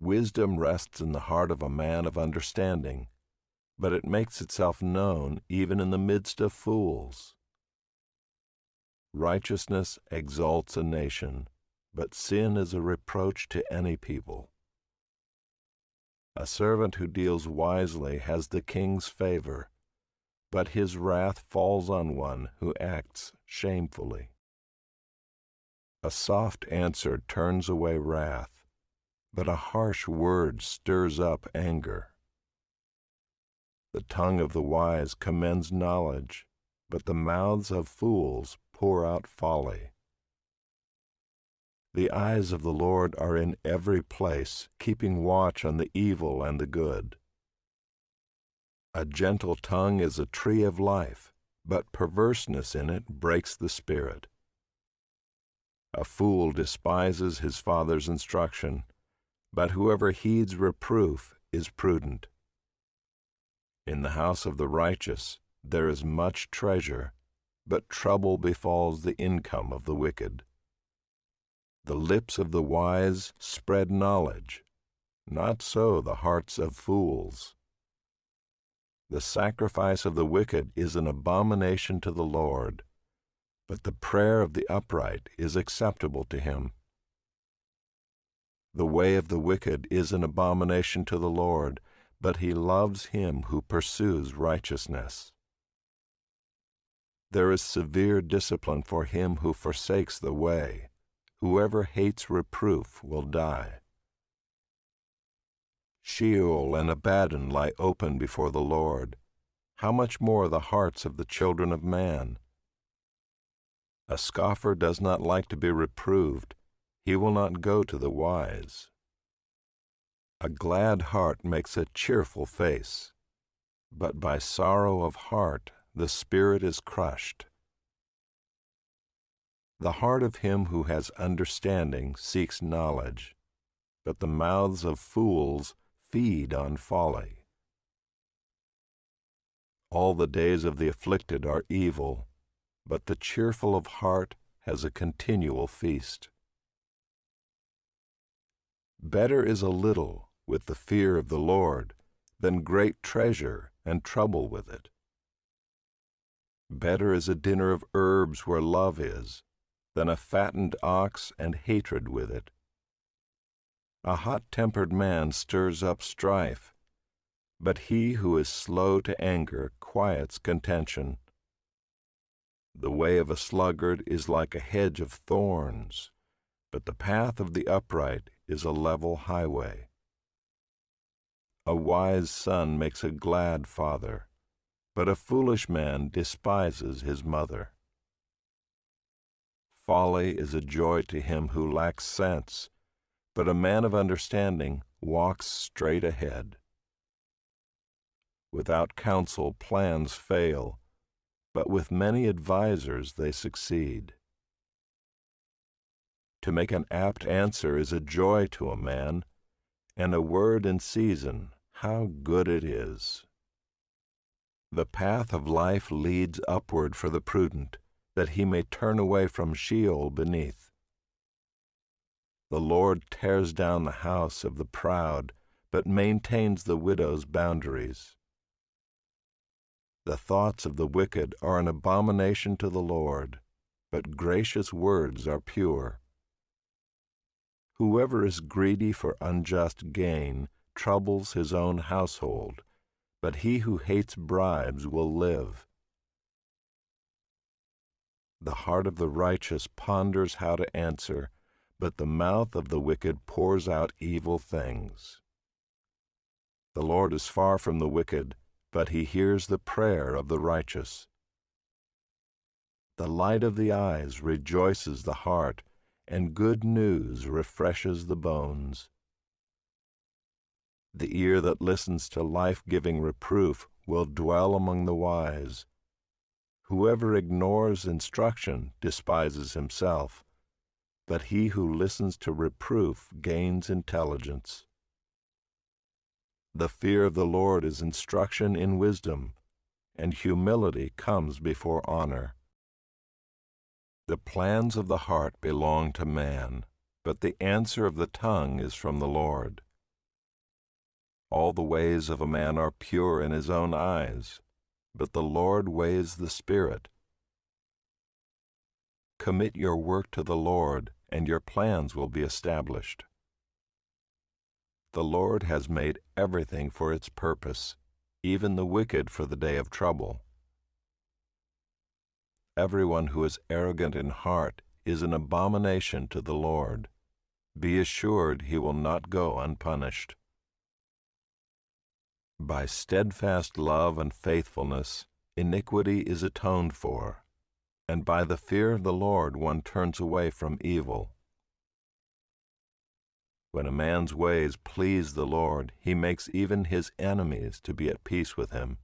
Wisdom rests in the heart of a man of understanding, but it makes itself known even in the midst of fools. Righteousness exalts a nation, but sin is a reproach to any people. A servant who deals wisely has the king's favor, but his wrath falls on one who acts shamefully. A soft answer turns away wrath, but a harsh word stirs up anger. The tongue of the wise commends knowledge, but the mouths of fools pour out folly. The eyes of the Lord are in every place, keeping watch on the evil and the good. A gentle tongue is a tree of life, but perverseness in it breaks the spirit. A fool despises his father's instruction, but whoever heeds reproof is prudent. In the house of the righteous there is much treasure, but trouble befalls the income of the wicked. The lips of the wise spread knowledge, not so the hearts of fools. The sacrifice of the wicked is an abomination to the Lord, but the prayer of the upright is acceptable to him. The way of the wicked is an abomination to the Lord, but he loves him who pursues righteousness. There is severe discipline for him who forsakes the way. Whoever hates reproof will die. Sheol and Abaddon lie open before the Lord. How much more the hearts of the children of man? A scoffer does not like to be reproved. He will not go to the wise. A glad heart makes a cheerful face, but by sorrow of heart the spirit is crushed. The heart of him who has understanding seeks knowledge, but the mouths of fools feed on folly. All the days of the afflicted are evil, but the cheerful of heart has a continual feast. Better is a little with the fear of the Lord than great treasure and trouble with it. Better is a dinner of herbs where love is than a fattened ox and hatred with it. A hot-tempered man stirs up strife, but he who is slow to anger quiets contention. The way of a sluggard is like a hedge of thorns, but the path of the upright is a level highway. A wise son makes a glad father, but a foolish man despises his mother. Folly is a joy to him who lacks sense, but a man of understanding walks straight ahead. Without counsel plans fail, but with many advisers they succeed. To make an apt answer is a joy to a man, and a word in season, how good it is. The path of life leads upward for the prudent, that he may turn away from Sheol beneath. The Lord tears down the house of the proud, but maintains the widow's boundaries. The thoughts of the wicked are an abomination to the Lord, but gracious words are pure. Whoever is greedy for unjust gain troubles his own household, but he who hates bribes will live. The heart of the righteous ponders how to answer, but the mouth of the wicked pours out evil things. The Lord is far from the wicked, but he hears the prayer of the righteous. The light of the eyes rejoices the heart, and good news refreshes the bones. The ear that listens to life-giving reproof will dwell among the wise. Whoever ignores instruction despises himself, but he who listens to reproof gains intelligence. The fear of the Lord is instruction in wisdom, and humility comes before honor. The plans of the heart belong to man, but the answer of the tongue is from the Lord. All the ways of a man are pure in his own eyes, but the Lord weighs the spirit. Commit your work to the Lord, and your plans will be established. The Lord has made everything for its purpose, even the wicked for the day of trouble. Everyone who is arrogant in heart is an abomination to the Lord. Be assured he will not go unpunished. By steadfast love and faithfulness, iniquity is atoned for, and by the fear of the Lord one turns away from evil. When a man's ways please the Lord, he makes even his enemies to be at peace with him.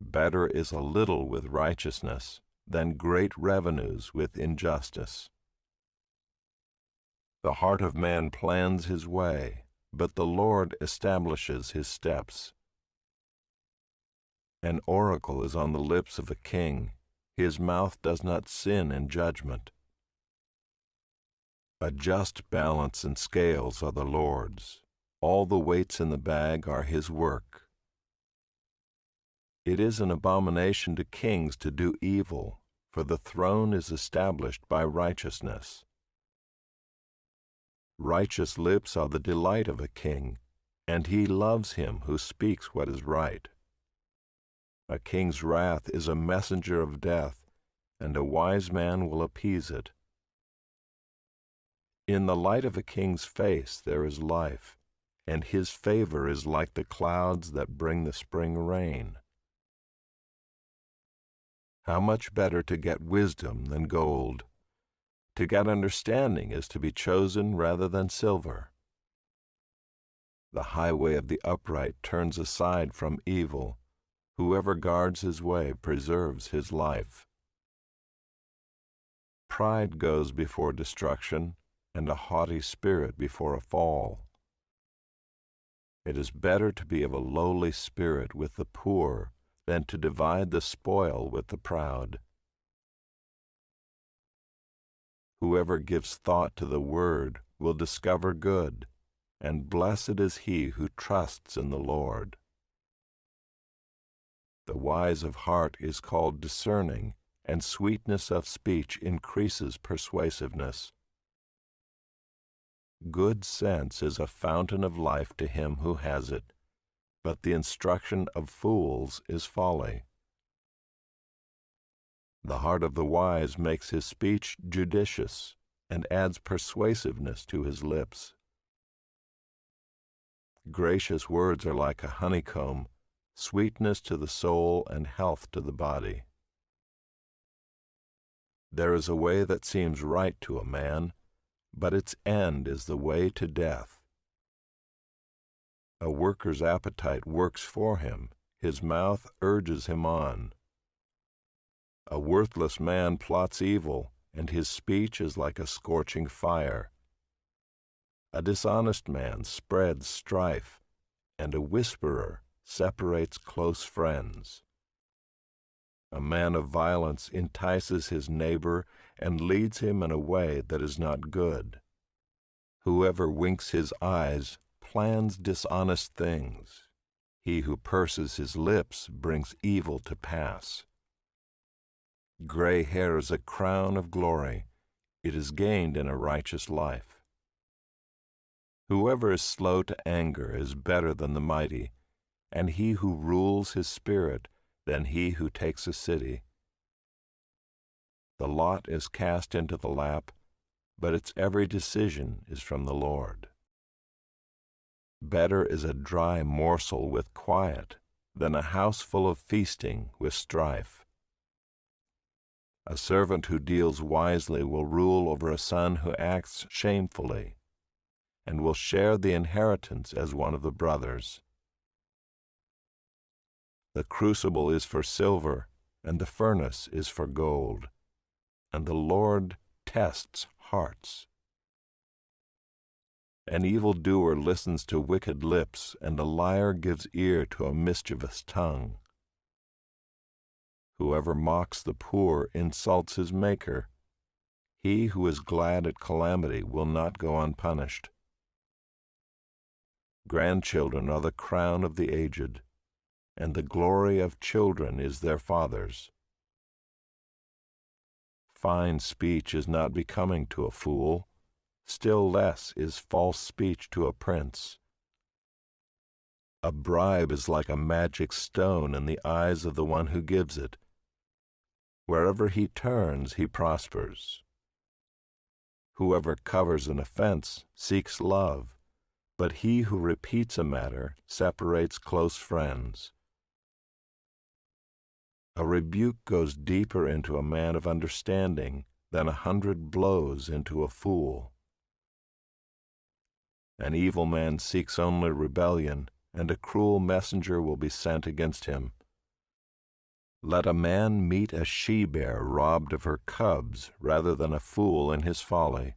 Better is a little with righteousness than great revenues with injustice. The heart of man plans his way, but the Lord establishes his steps. An oracle is on the lips of a king. His mouth does not sin in judgment. A just balance and scales are the Lord's. All the weights in the bag are his work. It is an abomination to kings to do evil, for the throne is established by righteousness. Righteous lips are the delight of a king, and he loves him who speaks what is right. A king's wrath is a messenger of death, and a wise man will appease it. In the light of a king's face there is life, and his favor is like the clouds that bring the spring rain. How much better to get wisdom than gold! To get understanding is to be chosen rather than silver. The highway of the upright turns aside from evil. Whoever guards his way preserves his life. Pride goes before destruction, and a haughty spirit before a fall. It is better to be of a lowly spirit with the poor than to divide the spoil with the proud. Whoever gives thought to the word will discover good, and blessed is he who trusts in the Lord. The wise of heart is called discerning, and sweetness of speech increases persuasiveness. Good sense is a fountain of life to him who has it, but the instruction of fools is folly. The heart of the wise makes his speech judicious, and adds persuasiveness to his lips. Gracious words are like a honeycomb, sweetness to the soul and health to the body. There is a way that seems right to a man, but its end is the way to death. A worker's appetite works for him, his mouth urges him on. A worthless man plots evil, and his speech is like a scorching fire. A dishonest man spreads strife, and a whisperer separates close friends. A man of violence entices his neighbor and leads him in a way that is not good. Whoever winks his eyes plans dishonest things. He who purses his lips brings evil to pass. Gray hair is a crown of glory. It is gained in a righteous life. Whoever is slow to anger is better than the mighty, and he who rules his spirit than he who takes a city. The lot is cast into the lap, but its every decision is from the Lord. Better is a dry morsel with quiet than a house full of feasting with strife. A servant who deals wisely will rule over a son who acts shamefully, and will share the inheritance as one of the brothers. The crucible is for silver, and the furnace is for gold, and the Lord tests hearts. An evildoer listens to wicked lips, and a liar gives ear to a mischievous tongue. Whoever mocks the poor insults his Maker. He who is glad at calamity will not go unpunished. Grandchildren are the crown of the aged, and the glory of children is their fathers. Fine speech is not becoming to a fool, still less is false speech to a prince. A bribe is like a magic stone in the eyes of the one who gives it. Wherever he turns, he prospers. Whoever covers an offense seeks love, but he who repeats a matter separates close friends. A rebuke goes deeper into a man of understanding than 100 blows into a fool. An evil man seeks only rebellion, and a cruel messenger will be sent against him. Let a man meet a she-bear robbed of her cubs rather than a fool in his folly.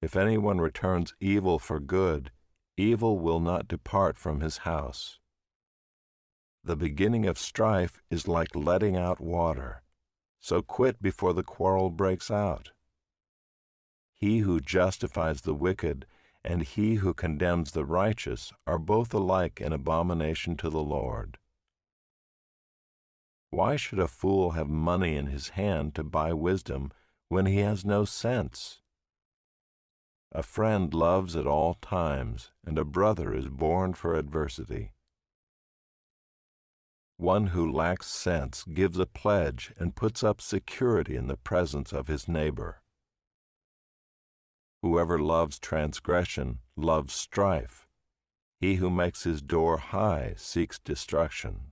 If anyone returns evil for good, evil will not depart from his house. The beginning of strife is like letting out water, so quit before the quarrel breaks out. He who justifies the wicked and he who condemns the righteous are both alike an abomination to the Lord. Why should a fool have money in his hand to buy wisdom when he has no sense? A friend loves at all times, and a brother is born for adversity. One who lacks sense gives a pledge and puts up security in the presence of his neighbor. Whoever loves transgression loves strife. He who makes his door high seeks destruction.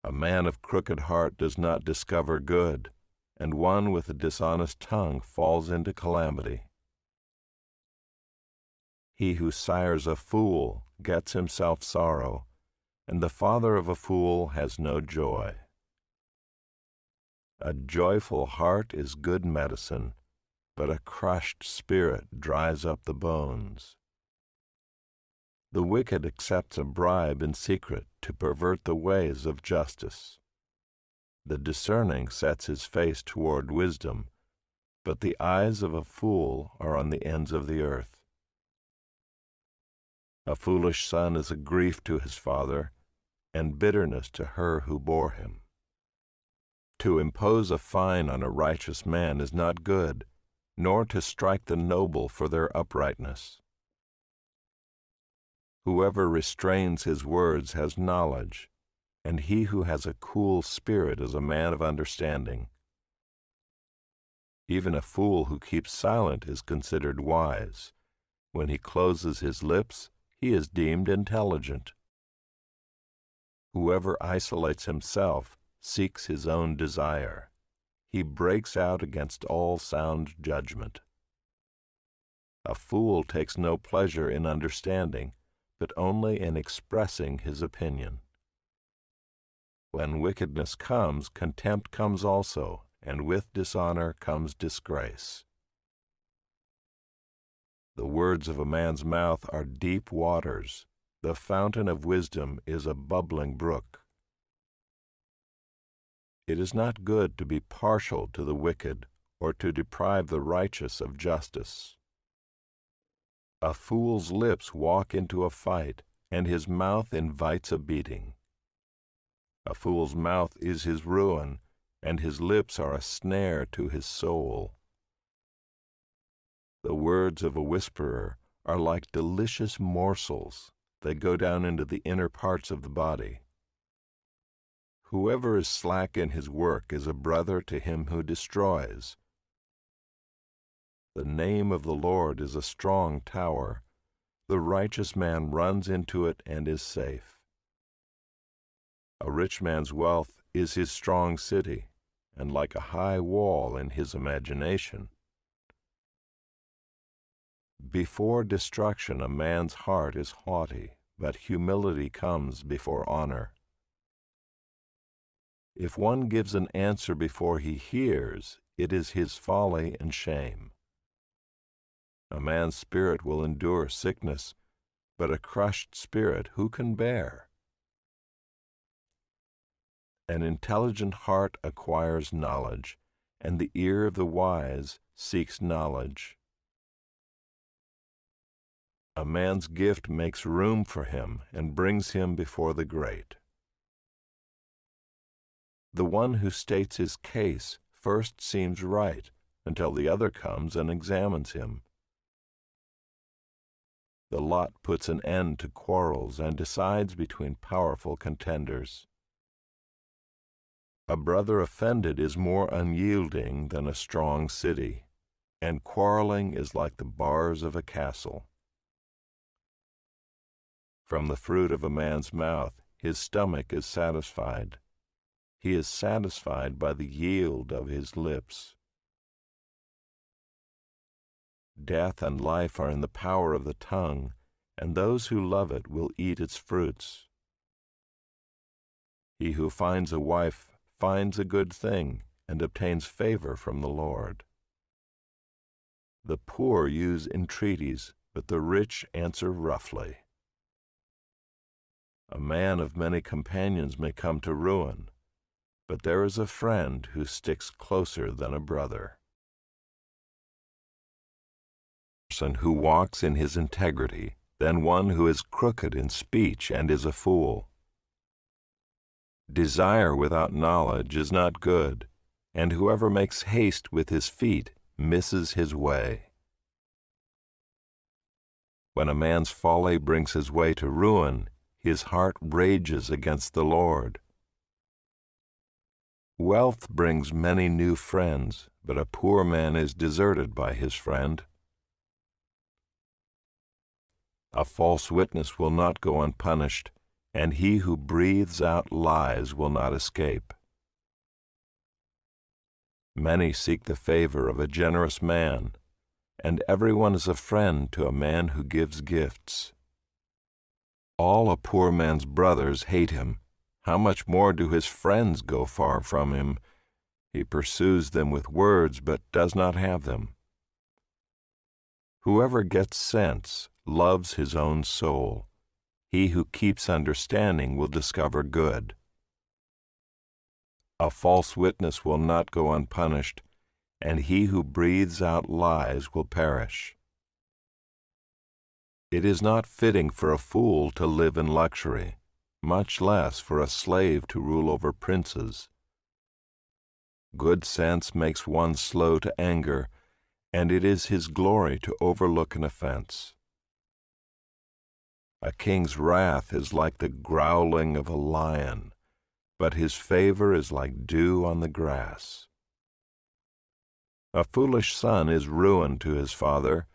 A man of crooked heart does not discover good, and one with a dishonest tongue falls into calamity. He who sires a fool gets himself sorrow, and the father of a fool has no joy. A joyful heart is good medicine, but a crushed spirit dries up the bones. The wicked accepts a bribe in secret to pervert the ways of justice. The discerning sets his face toward wisdom, but the eyes of a fool are on the ends of the earth. A foolish son is a grief to his father, and bitterness to her who bore him. To impose a fine on a righteous man is not good, nor to strike the noble for their uprightness. Whoever restrains his words has knowledge, and he who has a cool spirit is a man of understanding. Even a fool who keeps silent is considered wise. When he closes his lips, he is deemed intelligent. Whoever isolates himself seeks his own desire. He breaks out against all sound judgment. A fool takes no pleasure in understanding, but only in expressing his opinion. When wickedness comes, contempt comes also, and with dishonor comes disgrace. The words of a man's mouth are deep waters. The fountain of wisdom is a bubbling brook. It is not good to be partial to the wicked or to deprive the righteous of justice. A fool's lips walk into a fight, and his mouth invites a beating. A fool's mouth is his ruin, and his lips are a snare to his soul. The words of a whisperer are like delicious morsels. They go down into the inner parts of the body. Whoever is slack in his work is a brother to him who destroys. The name of the Lord is a strong tower. The righteous man runs into it and is safe. A rich man's wealth is his strong city, and like a high wall in his imagination. Before destruction a man's heart is haughty, but humility comes before honor. If one gives an answer before he hears, it is his folly and shame. A man's spirit will endure sickness, but a crushed spirit who can bear? An intelligent heart acquires knowledge, and the ear of the wise seeks knowledge. A man's gift makes room for him and brings him before the great. The one who states his case first seems right until the other comes and examines him. The lot puts an end to quarrels and decides between powerful contenders. A brother offended is more unyielding than a strong city, and quarreling is like the bars of a castle. From the fruit of a man's mouth his stomach is satisfied. He is satisfied by the yield of his lips. Death and life are in the power of the tongue, and those who love it will eat its fruits. He who finds a wife finds a good thing and obtains favor from the Lord. The poor use entreaties, but the rich answer roughly. A man of many companions may come to ruin, but there is a friend who sticks closer than a brother. person who walks in his integrity than one who is crooked in speech and is a fool. Desire without knowledge is not good, and whoever makes haste with his feet misses his way. When a man's folly brings his way to ruin, his heart rages against the Lord. Wealth brings many new friends, but a poor man is deserted by his friend. A false witness will not go unpunished, and he who breathes out lies will not escape. Many seek the favor of a generous man, and everyone is a friend to a man who gives gifts. All a poor man's brothers hate him. How much more do his friends go far from him? He pursues them with words, but does not have them. Whoever gets sense loves his own soul. He who keeps understanding will discover good. A false witness will not go unpunished, and he who breathes out lies will perish. It is not fitting for a fool to live in luxury, much less for a slave to rule over princes. Good sense makes one slow to anger, and it is his glory to overlook an offense. A king's wrath is like the growling of a lion, but his favor is like dew on the grass. A foolish son is ruin to his father,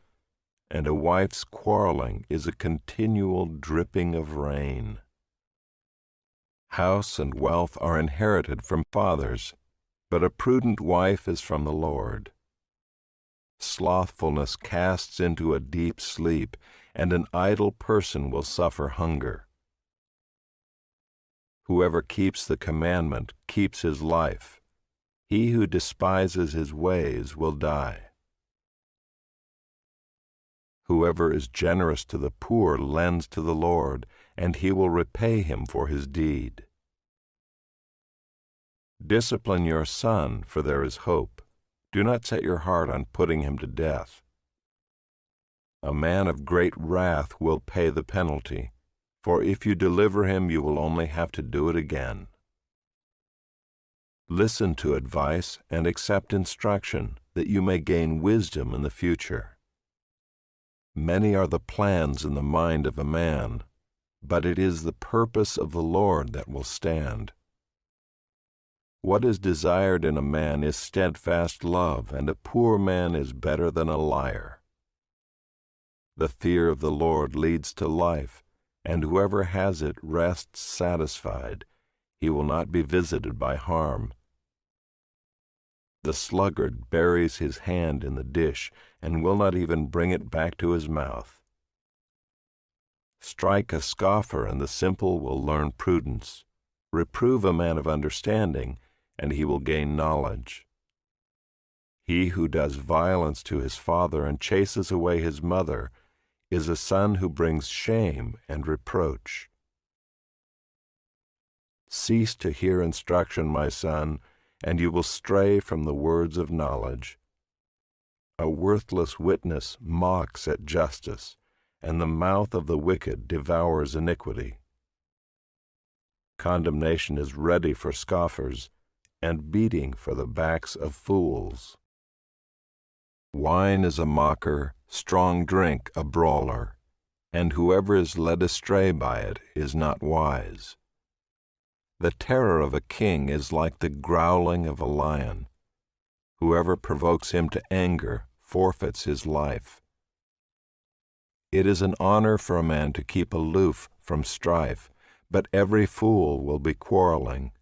and a wife's quarreling is a continual dripping of rain. House and wealth are inherited from fathers, but a prudent wife is from the Lord. Slothfulness casts into a deep sleep, and an idle person will suffer hunger. Whoever keeps the commandment keeps his life. He who despises his ways will die. Whoever is generous to the poor lends to the Lord, and he will repay him for his deed. Discipline your son, for there is hope. Do not set your heart on putting him to death. A man of great wrath will pay the penalty, for if you deliver him, you will only have to do it again. Listen to advice and accept instruction, that you may gain wisdom in the future. Many are the plans in the mind of a man, but it is the purpose of the Lord that will stand. What is desired in a man is steadfast love, and a poor man is better than a liar. The fear of the Lord leads to life, and whoever has it rests satisfied. He will not be visited by harm. The sluggard buries his hand in the dish and will not even bring it back to his mouth. Strike a scoffer, and the simple will learn prudence. Reprove a man of understanding, and he will gain knowledge. He who does violence to his father and chases away his mother is a son who brings shame and reproach. Cease to hear instruction, my son, and you will stray from the words of knowledge. A worthless witness mocks at justice, and the mouth of the wicked devours iniquity. Condemnation is ready for scoffers, and beating for the backs of fools. Wine is a mocker, strong drink a brawler, and whoever is led astray by it is not wise. The terror of a king is like the growling of a lion. Whoever provokes him to anger forfeits his life. It is an honor for a man to keep aloof from strife, but every fool will be quarreling.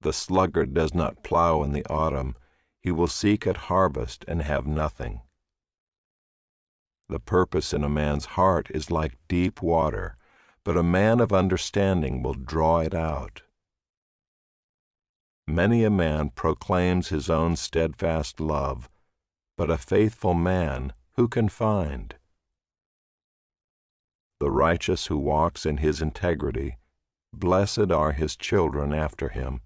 The sluggard does not plow in the autumn. He will seek at harvest and have nothing. The purpose in a man's heart is like deep water, but a man of understanding will draw it out. Many a man proclaims his own steadfast love, but a faithful man who can find? The righteous who walks in his integrity, blessed are his children after him.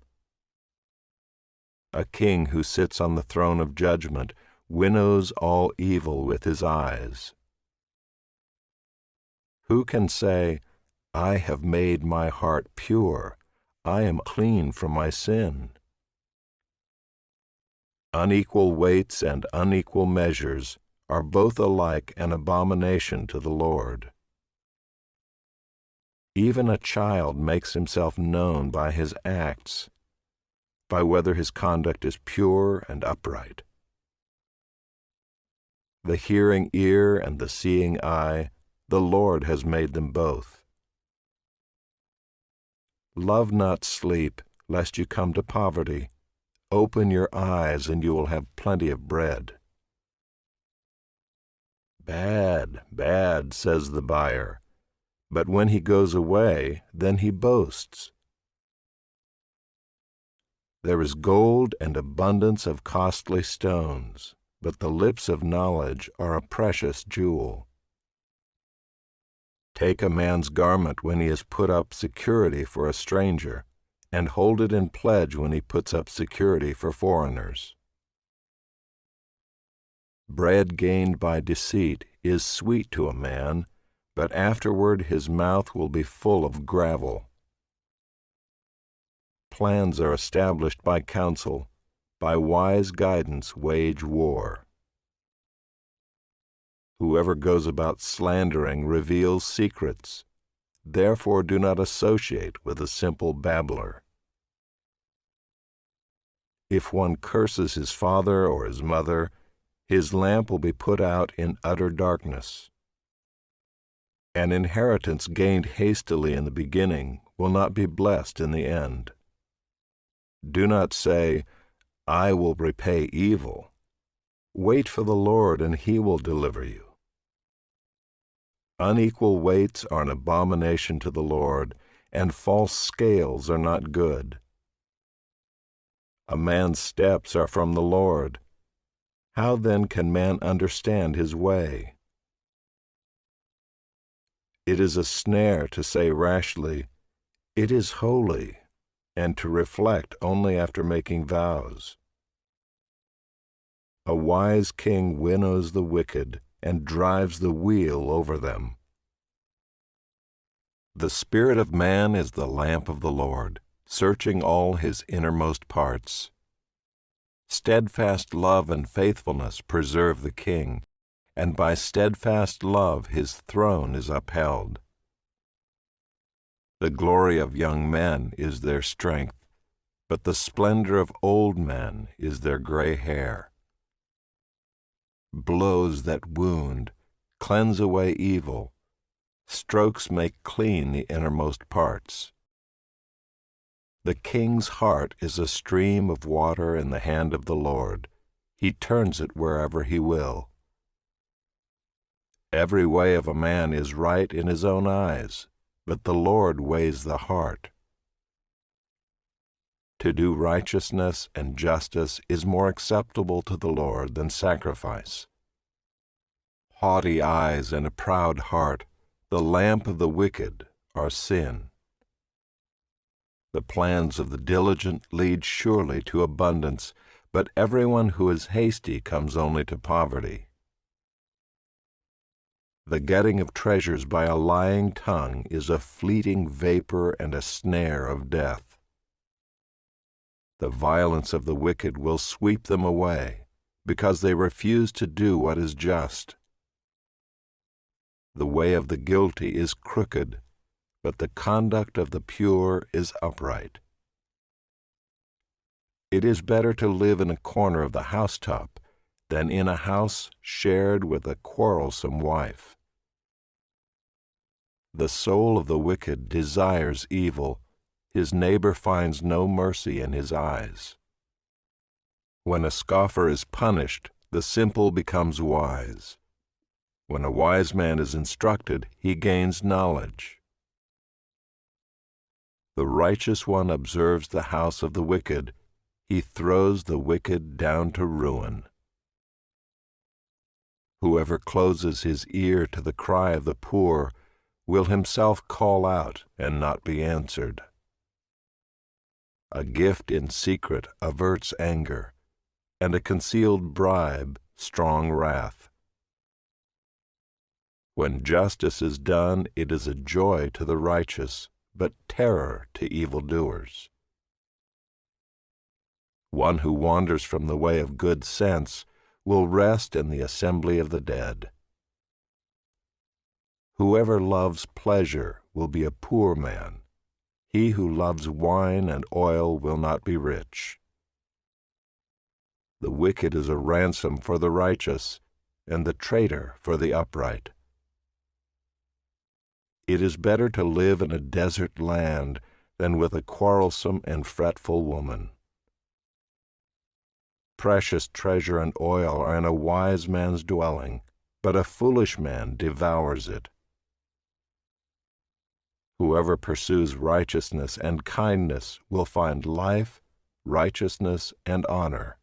A king who sits on the throne of judgment winnows all evil with his eyes. Who can say, I have made my heart pure, I am clean from my sin? Unequal weights and unequal measures are both alike an abomination to the Lord. Even a child makes himself known by his acts, by whether his conduct is pure and upright. The hearing ear and the seeing eye, the Lord has made them both. Love not sleep, lest you come to poverty. Open your eyes, and you will have plenty of bread. Bad, bad, says the buyer, but when he goes away, then he boasts. There is gold and abundance of costly stones, but the lips of knowledge are a precious jewel. Take a man's garment when he has put up security for a stranger, and hold it in pledge when he puts up security for foreigners. Bread gained by deceit is sweet to a man, but afterward his mouth will be full of gravel. Plans are established by counsel, by wise guidance wage war. Whoever goes about slandering reveals secrets. Therefore do not associate with a simple babbler. If one curses his father or his mother, his lamp will be put out in utter darkness. An inheritance gained hastily in the beginning will not be blessed in the end. Do not say, I will repay evil. Wait for the Lord, and he will deliver you. Unequal weights are an abomination to the Lord, and false scales are not good. A man's steps are from the Lord. How then can man understand his way? It is a snare to say rashly, it is holy, and to reflect only after making vows. A wise king winnows the wicked and drives the wheel over them. The spirit of man is the lamp of the Lord, searching all his innermost parts. Steadfast love and faithfulness preserve the king, and by steadfast love his throne is upheld. The glory of young men is their strength, but the splendor of old men is their gray hair. Blows that wound cleanse away evil. Strokes make clean the innermost parts. The king's heart is a stream of water in the hand of the Lord. He turns it wherever he will. Every way of a man is right in his own eyes, but the Lord weighs the heart. To do righteousness and justice is more acceptable to the Lord than sacrifice. Haughty eyes and a proud heart, the lamp of the wicked, are sin. The plans of the diligent lead surely to abundance, but everyone who is hasty comes only to poverty. The getting of treasures by a lying tongue is a fleeting vapor and a snare of death. The violence of the wicked will sweep them away, because they refuse to do what is just. The way of the guilty is crooked, but the conduct of the pure is upright. It is better to live in a corner of the housetop than in a house shared with a quarrelsome wife. The soul of the wicked desires evil. His neighbor finds no mercy in his eyes. When a scoffer is punished, the simple becomes wise. When a wise man is instructed, he gains knowledge. The righteous one observes the house of the wicked. He throws the wicked down to ruin. Whoever closes his ear to the cry of the poor will himself call out and not be answered. A gift in secret averts anger, and a concealed bribe strong wrath. When justice is done, it is a joy to the righteous, but terror to evildoers. One who wanders from the way of good sense will rest in the assembly of the dead. Whoever loves pleasure will be a poor man. He who loves wine and oil will not be rich. The wicked is a ransom for the righteous, and the traitor for the upright. It is better to live in a desert land than with a quarrelsome and fretful woman. Precious treasure and oil are in a wise man's dwelling, but a foolish man devours it. Whoever pursues righteousness and kindness will find life, righteousness, and honor.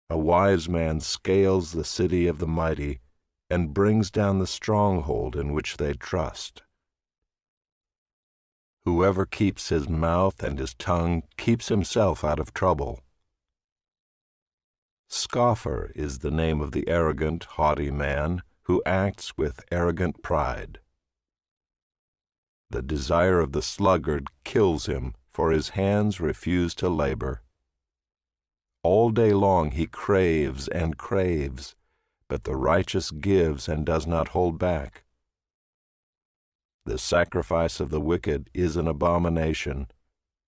A wise man scales the city of the mighty and brings down the stronghold in which they trust. Whoever keeps his mouth and his tongue keeps himself out of trouble. Scoffer is the name of the arrogant, haughty man who acts with arrogant pride. The desire of the sluggard kills him, for his hands refuse to labor. All day long he craves and craves, but the righteous gives and does not hold back. The sacrifice of the wicked is an abomination.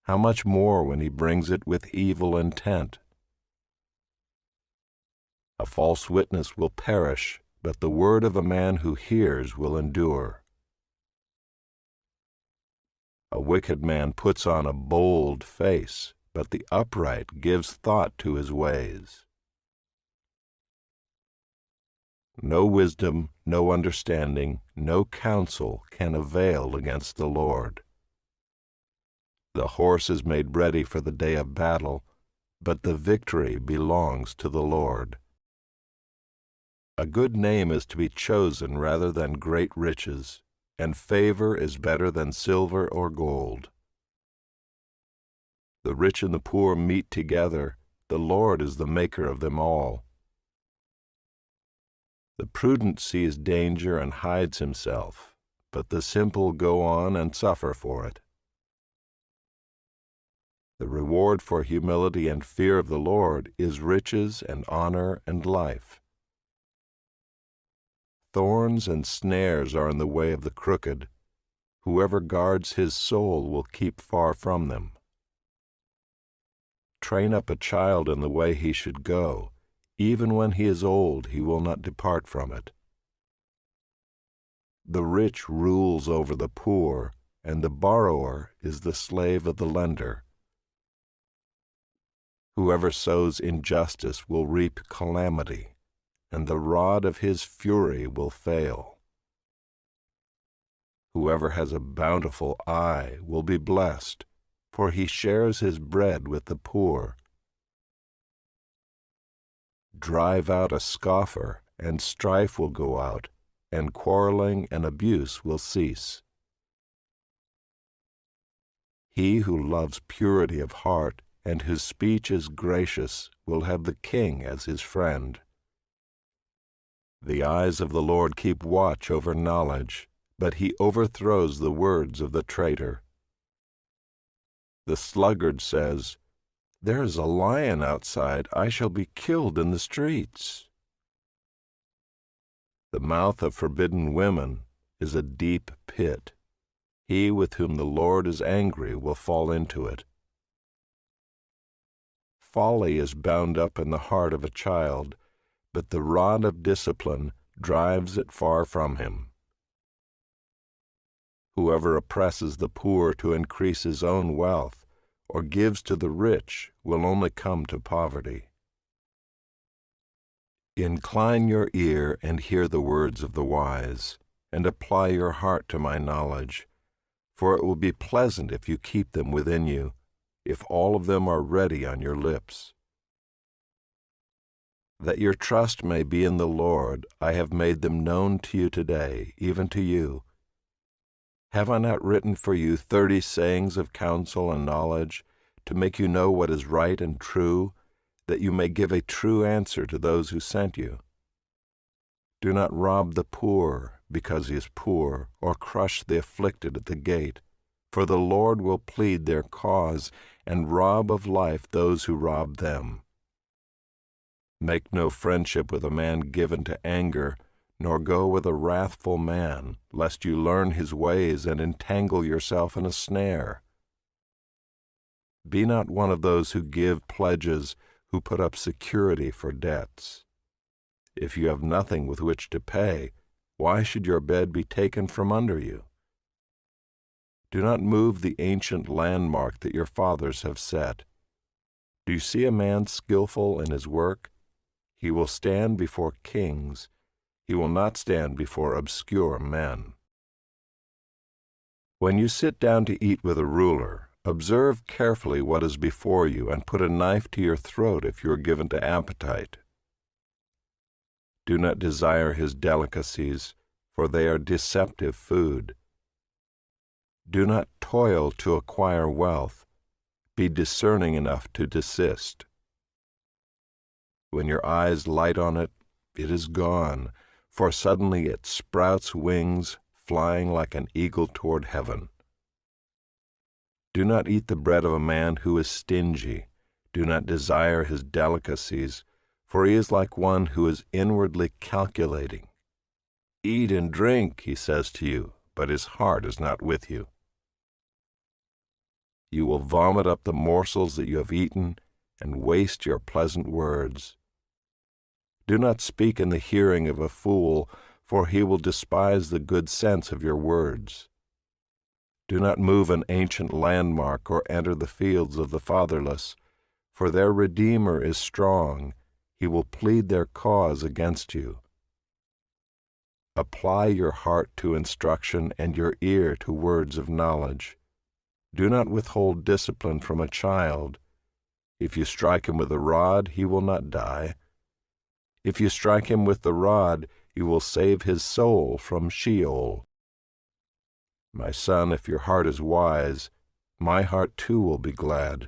How much more when he brings it with evil intent? A false witness will perish, but the word of a man who hears will endure. A wicked man puts on a bold face, but the upright gives thought to his ways. No wisdom, no understanding, no counsel can avail against the Lord. The horse is made ready for the day of battle, but the victory belongs to the Lord. A good name is to be chosen rather than great riches, and favor is better than silver or gold. The rich and the poor meet together. The Lord is the maker of them all. The prudent sees danger and hides himself, but the simple go on and suffer for it. The reward for humility and fear of the Lord is riches and honor and life. Thorns and snares are in the way of the crooked. Whoever guards his soul will keep far from them. Train up a child in the way he should go. Even when he is old, he will not depart from it. The rich rules over the poor, and the borrower is the slave of the lender. Whoever sows injustice will reap calamity, and the rod of his fury will fail. Whoever has a bountiful eye will be blessed, for he shares his bread with the poor. Drive out a scoffer, and strife will go out, and quarreling and abuse will cease. He who loves purity of heart and whose speech is gracious will have the king as his friend. The eyes of the Lord keep watch over knowledge, but he overthrows the words of the traitor. The sluggard says, "There is a lion outside, I shall be killed in the streets." The mouth of forbidden women is a deep pit. He with whom the Lord is angry will fall into it. Folly is bound up in the heart of a child, but the rod of discipline drives it far from him. Whoever oppresses the poor to increase his own wealth, or gives to the rich, will only come to poverty. Incline your ear and hear the words of the wise, and apply your heart to my knowledge, for it will be pleasant if you keep them within you, if all of them are ready on your lips. That your trust may be in the Lord, I have made them known to you today, even to you. Have I not written for you 30 sayings of counsel and knowledge, to make you know what is right and true, that you may give a true answer to those who sent you. Do not rob the poor because he is poor, or crush the afflicted at the gate, for the Lord will plead their cause and rob of life those who rob them. Make no friendship with a man given to anger, nor go with a wrathful man, lest you learn his ways and entangle yourself in a snare. Be not one of those who give pledges, who put up security for debts. If you have nothing with which to pay, why should your bed be taken from under you? Do not move the ancient landmark that your fathers have set. Do you see a man skillful in his work? He will stand before kings. He will not stand before obscure men. When you sit down to eat with a ruler, observe carefully what is before you, and put a knife to your throat if you are given to appetite. Do not desire his delicacies, for they are deceptive food. Do not toil to acquire wealth. Be discerning enough to desist. When your eyes light on it, it is gone, for suddenly it sprouts wings, flying like an eagle toward heaven. Do not eat the bread of a man who is stingy. Do not desire his delicacies, for he is like one who is inwardly calculating. Eat and drink, he says to you, but his heart is not with you. You will vomit up the morsels that you have eaten and waste your pleasant words. Do not speak in the hearing of a fool, for he will despise the good sense of your words. Do not move an ancient landmark or enter the fields of the fatherless, for their Redeemer is strong. He will plead their cause against you. Apply your heart to instruction and your ear to words of knowledge. Do not withhold discipline from a child. If you strike him with a rod, he will not die. If you strike him with the rod, you will save his soul from Sheol. My son, if your heart is wise, my heart too will be glad.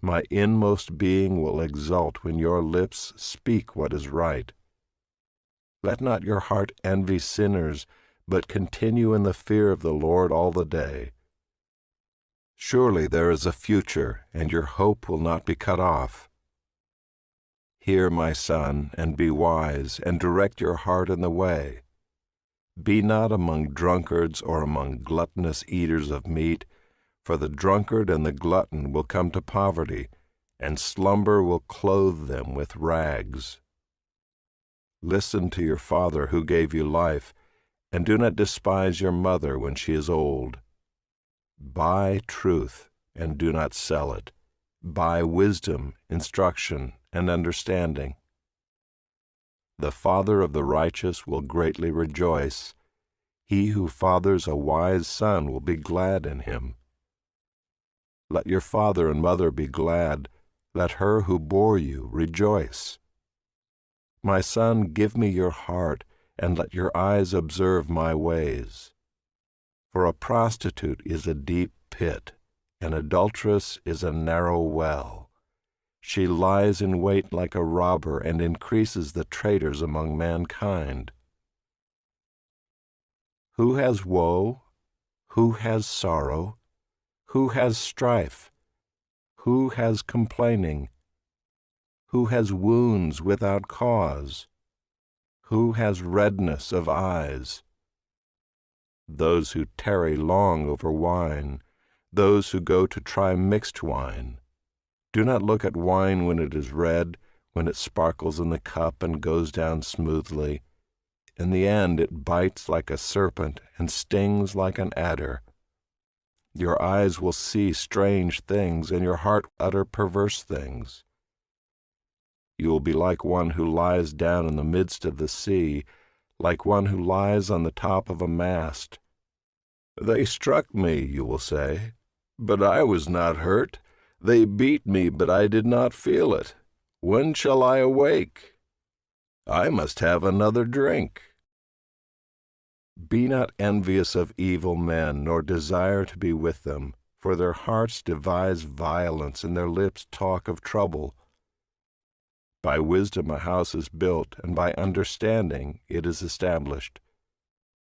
My inmost being will exult when your lips speak what is right. Let not your heart envy sinners, but continue in the fear of the Lord all the day. Surely there is a future, and your hope will not be cut off. Hear, my son, and be wise, and direct your heart in the way. Be not among drunkards or among gluttonous eaters of meat, for the drunkard and the glutton will come to poverty, and slumber will clothe them with rags. Listen to your father who gave you life, and do not despise your mother when she is old. Buy truth, and do not sell it. Buy wisdom, instruction, and understanding. The father of the righteous will greatly rejoice. He who fathers a wise son will be glad in him. Let your father and mother be glad. Let her who bore you rejoice. My son, give me your heart, and let your eyes observe my ways. For a prostitute is a deep pit, an adulteress is a narrow well. She lies in wait like a robber and increases the traitors among mankind. Who has woe? Who has sorrow? Who has strife? Who has complaining? Who has wounds without cause? Who has redness of eyes? Those who tarry long over wine, those who go to try mixed wine. Do not look at wine when it is red, when it sparkles in the cup and goes down smoothly. In the end it bites like a serpent and stings like an adder. Your eyes will see strange things, and your heart utter perverse things. You will be like one who lies down in the midst of the sea, like one who lies on the top of a mast. They struck me, you will say, but I was not hurt. They beat me, but I did not feel it. When shall I awake? I must have another drink. Be not envious of evil men, nor desire to be with them, for their hearts devise violence, and their lips talk of trouble. By wisdom a house is built, and by understanding it is established.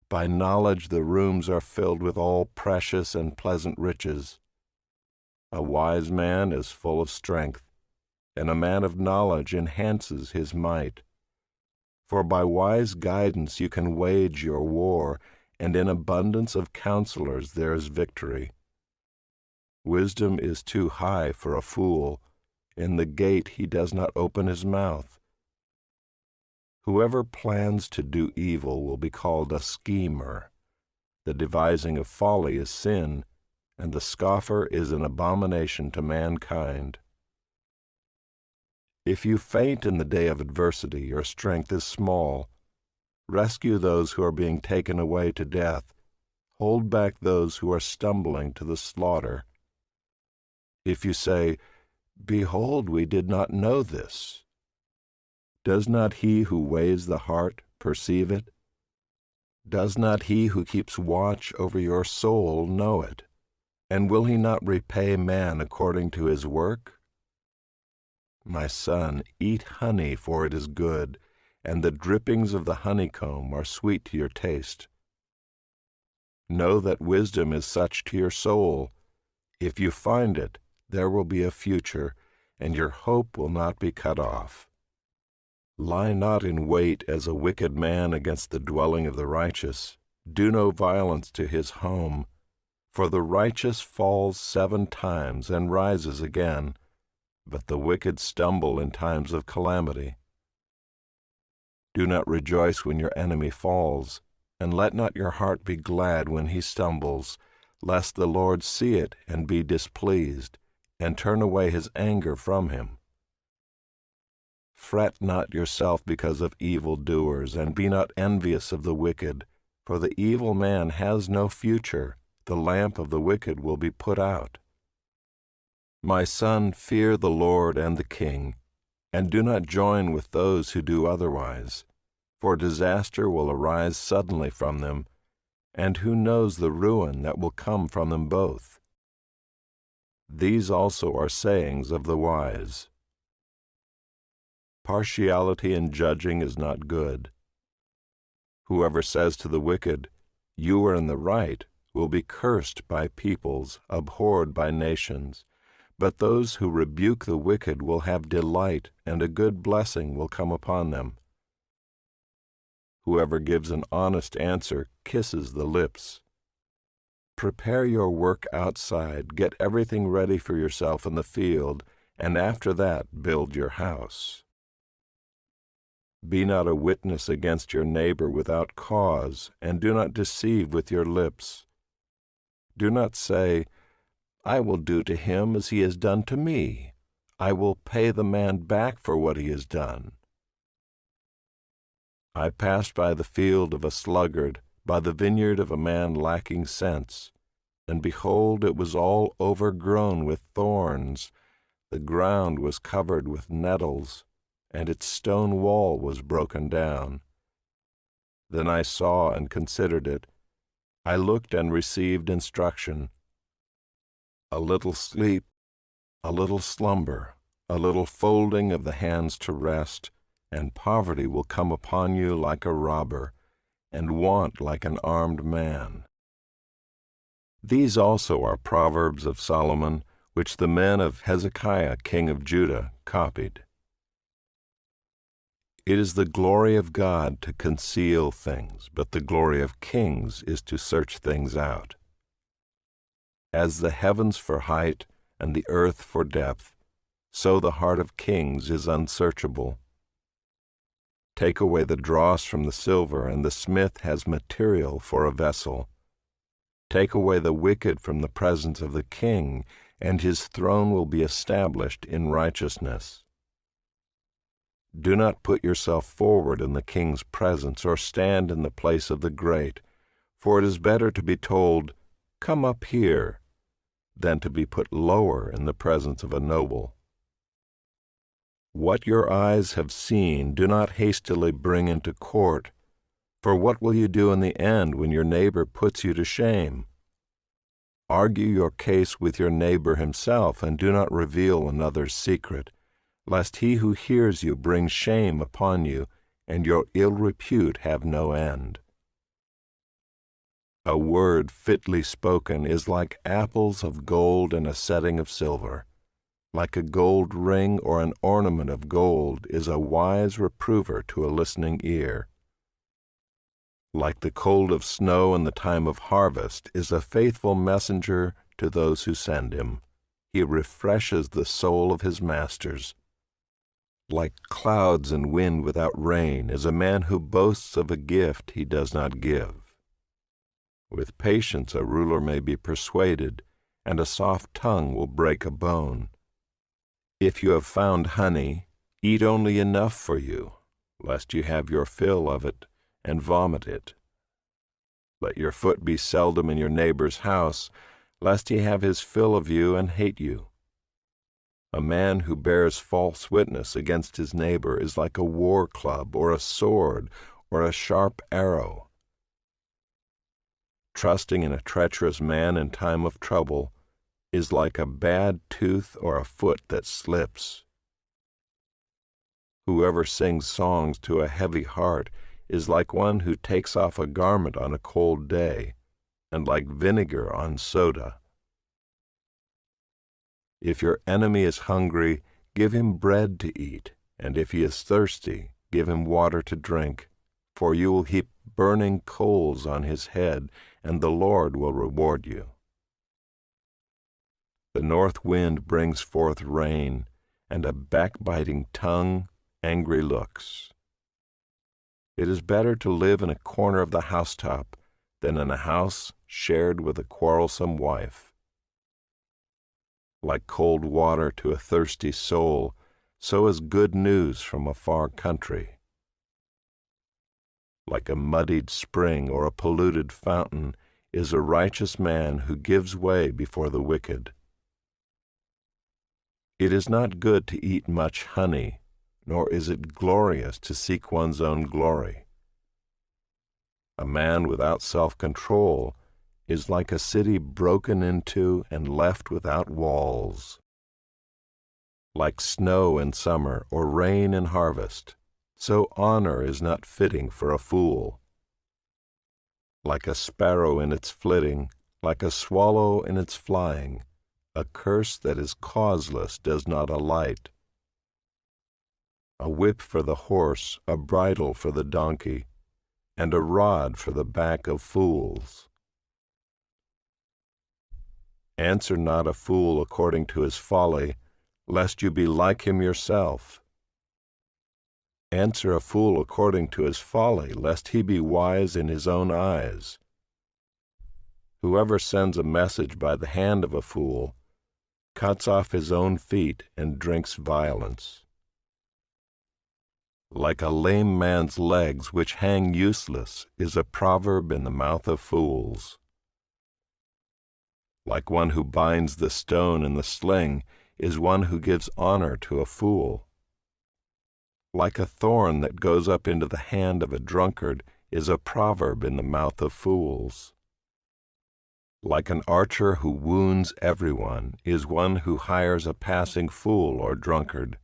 By knowledge the rooms are filled with all precious and pleasant riches. A wise man is full of strength, and a man of knowledge enhances his might. For by wise guidance you can wage your war, and in abundance of counselors there is victory. Wisdom is too high for a fool. In the gate he does not open his mouth. Whoever plans to do evil will be called a schemer. The devising of folly is sin, and the scoffer is an abomination to mankind. If you faint in the day of adversity, your strength is small. Rescue those who are being taken away to death. Hold back those who are stumbling to the slaughter. If you say, "Behold, we did not know this," does not he who weighs the heart perceive it? Does not he who keeps watch over your soul know it? And will he not repay man according to his work? My son, eat honey, for it is good, and the drippings of the honeycomb are sweet to your taste. Know that wisdom is such to your soul. If you find it, there will be a future, and your hope will not be cut off. Lie not in wait as a wicked man against the dwelling of the righteous. Do no violence to his home. For the righteous falls 7 times and rises again, but the wicked stumble in times of calamity. Do not rejoice when your enemy falls, and let not your heart be glad when he stumbles, lest the Lord see it and be displeased, and turn away his anger from him. Fret not yourself because of evildoers, and be not envious of the wicked, for the evil man has no future. The lamp of the wicked will be put out. My son, fear the Lord and the king, and do not join with those who do otherwise, for disaster will arise suddenly from them, and who knows the ruin that will come from them both? These also are sayings of the wise. Partiality in judging is not good. Whoever says to the wicked, "You are in the right," will be cursed by peoples, abhorred by nations. But those who rebuke the wicked will have delight, and a good blessing will come upon them. Whoever gives an honest answer kisses the lips. Prepare your work outside, get everything ready for yourself in the field, and after that build your house. Be not a witness against your neighbor without cause, and do not deceive with your lips. Do not say, "I will do to him as he has done to me. I will pay the man back for what he has done." I passed by the field of a sluggard, by the vineyard of a man lacking sense, and behold, it was all overgrown with thorns. The ground was covered with nettles, and its stone wall was broken down. Then I saw and considered it. I looked and received instruction. A little sleep, a little slumber, a little folding of the hands to rest, and poverty will come upon you like a robber, and want like an armed man. These also are Proverbs of Solomon, which the men of Hezekiah king of Judah copied. It is the glory of God to conceal things, but the glory of kings is to search things out. As the heavens for height and the earth for depth, so the heart of kings is unsearchable. Take away the dross from the silver, and the smith has material for a vessel. Take away the wicked from the presence of the king, and his throne will be established in righteousness. Do not put yourself forward in the king's presence, or stand in the place of the great, for it is better to be told, "Come up here," than to be put lower in the presence of a noble. What your eyes have seen, do not hastily bring into court, for what will you do in the end when your neighbor puts you to shame? Argue your case with your neighbor himself, and do not reveal another's secret, lest he who hears you bring shame upon you, and your ill repute have no end. A word fitly spoken is like apples of gold in a setting of silver. Like a gold ring or an ornament of gold is a wise reprover to a listening ear. Like the cold of snow in the time of harvest is a faithful messenger to those who send him. He refreshes the soul of his masters. Like clouds and wind without rain is a man who boasts of a gift he does not give. With patience a ruler may be persuaded, and a soft tongue will break a bone. If you have found honey, eat only enough for you, lest you have your fill of it and vomit it. Let your foot be seldom in your neighbor's house, lest he have his fill of you and hate you. A man who bears false witness against his neighbor is like a war club or a sword or a sharp arrow. Trusting in a treacherous man in time of trouble is like a bad tooth or a foot that slips. Whoever sings songs to a heavy heart is like one who takes off a garment on a cold day, and like vinegar on soda. If your enemy is hungry, give him bread to eat, and if he is thirsty, give him water to drink, for you will heap burning coals on his head, and the Lord will reward you. The north wind brings forth rain, and a backbiting tongue, angry looks. It is better to live in a corner of the housetop than in a house shared with a quarrelsome wife. Like cold water to a thirsty soul, so is good news from a far country. Like a muddied spring or a polluted fountain is a righteous man who gives way before the wicked. It is not good to eat much honey, nor is it glorious to seek one's own glory. A man without self-control is like a city broken into and left without walls. Like snow in summer or rain in harvest, so honor is not fitting for a fool. Like a sparrow in its flitting, like a swallow in its flying, a curse that is causeless does not alight. A whip for the horse, a bridle for the donkey, and a rod for the back of fools. Answer not a fool according to his folly, lest you be like him yourself. Answer a fool according to his folly, lest he be wise in his own eyes. Whoever sends a message by the hand of a fool cuts off his own feet and drinks violence. Like a lame man's legs which hang useless is a proverb in the mouth of fools. Like one who binds the stone in the sling is one who gives honor to a fool. Like a thorn that goes up into the hand of a drunkard is a proverb in the mouth of fools. Like an archer who wounds everyone is one who hires a passing fool or drunkard.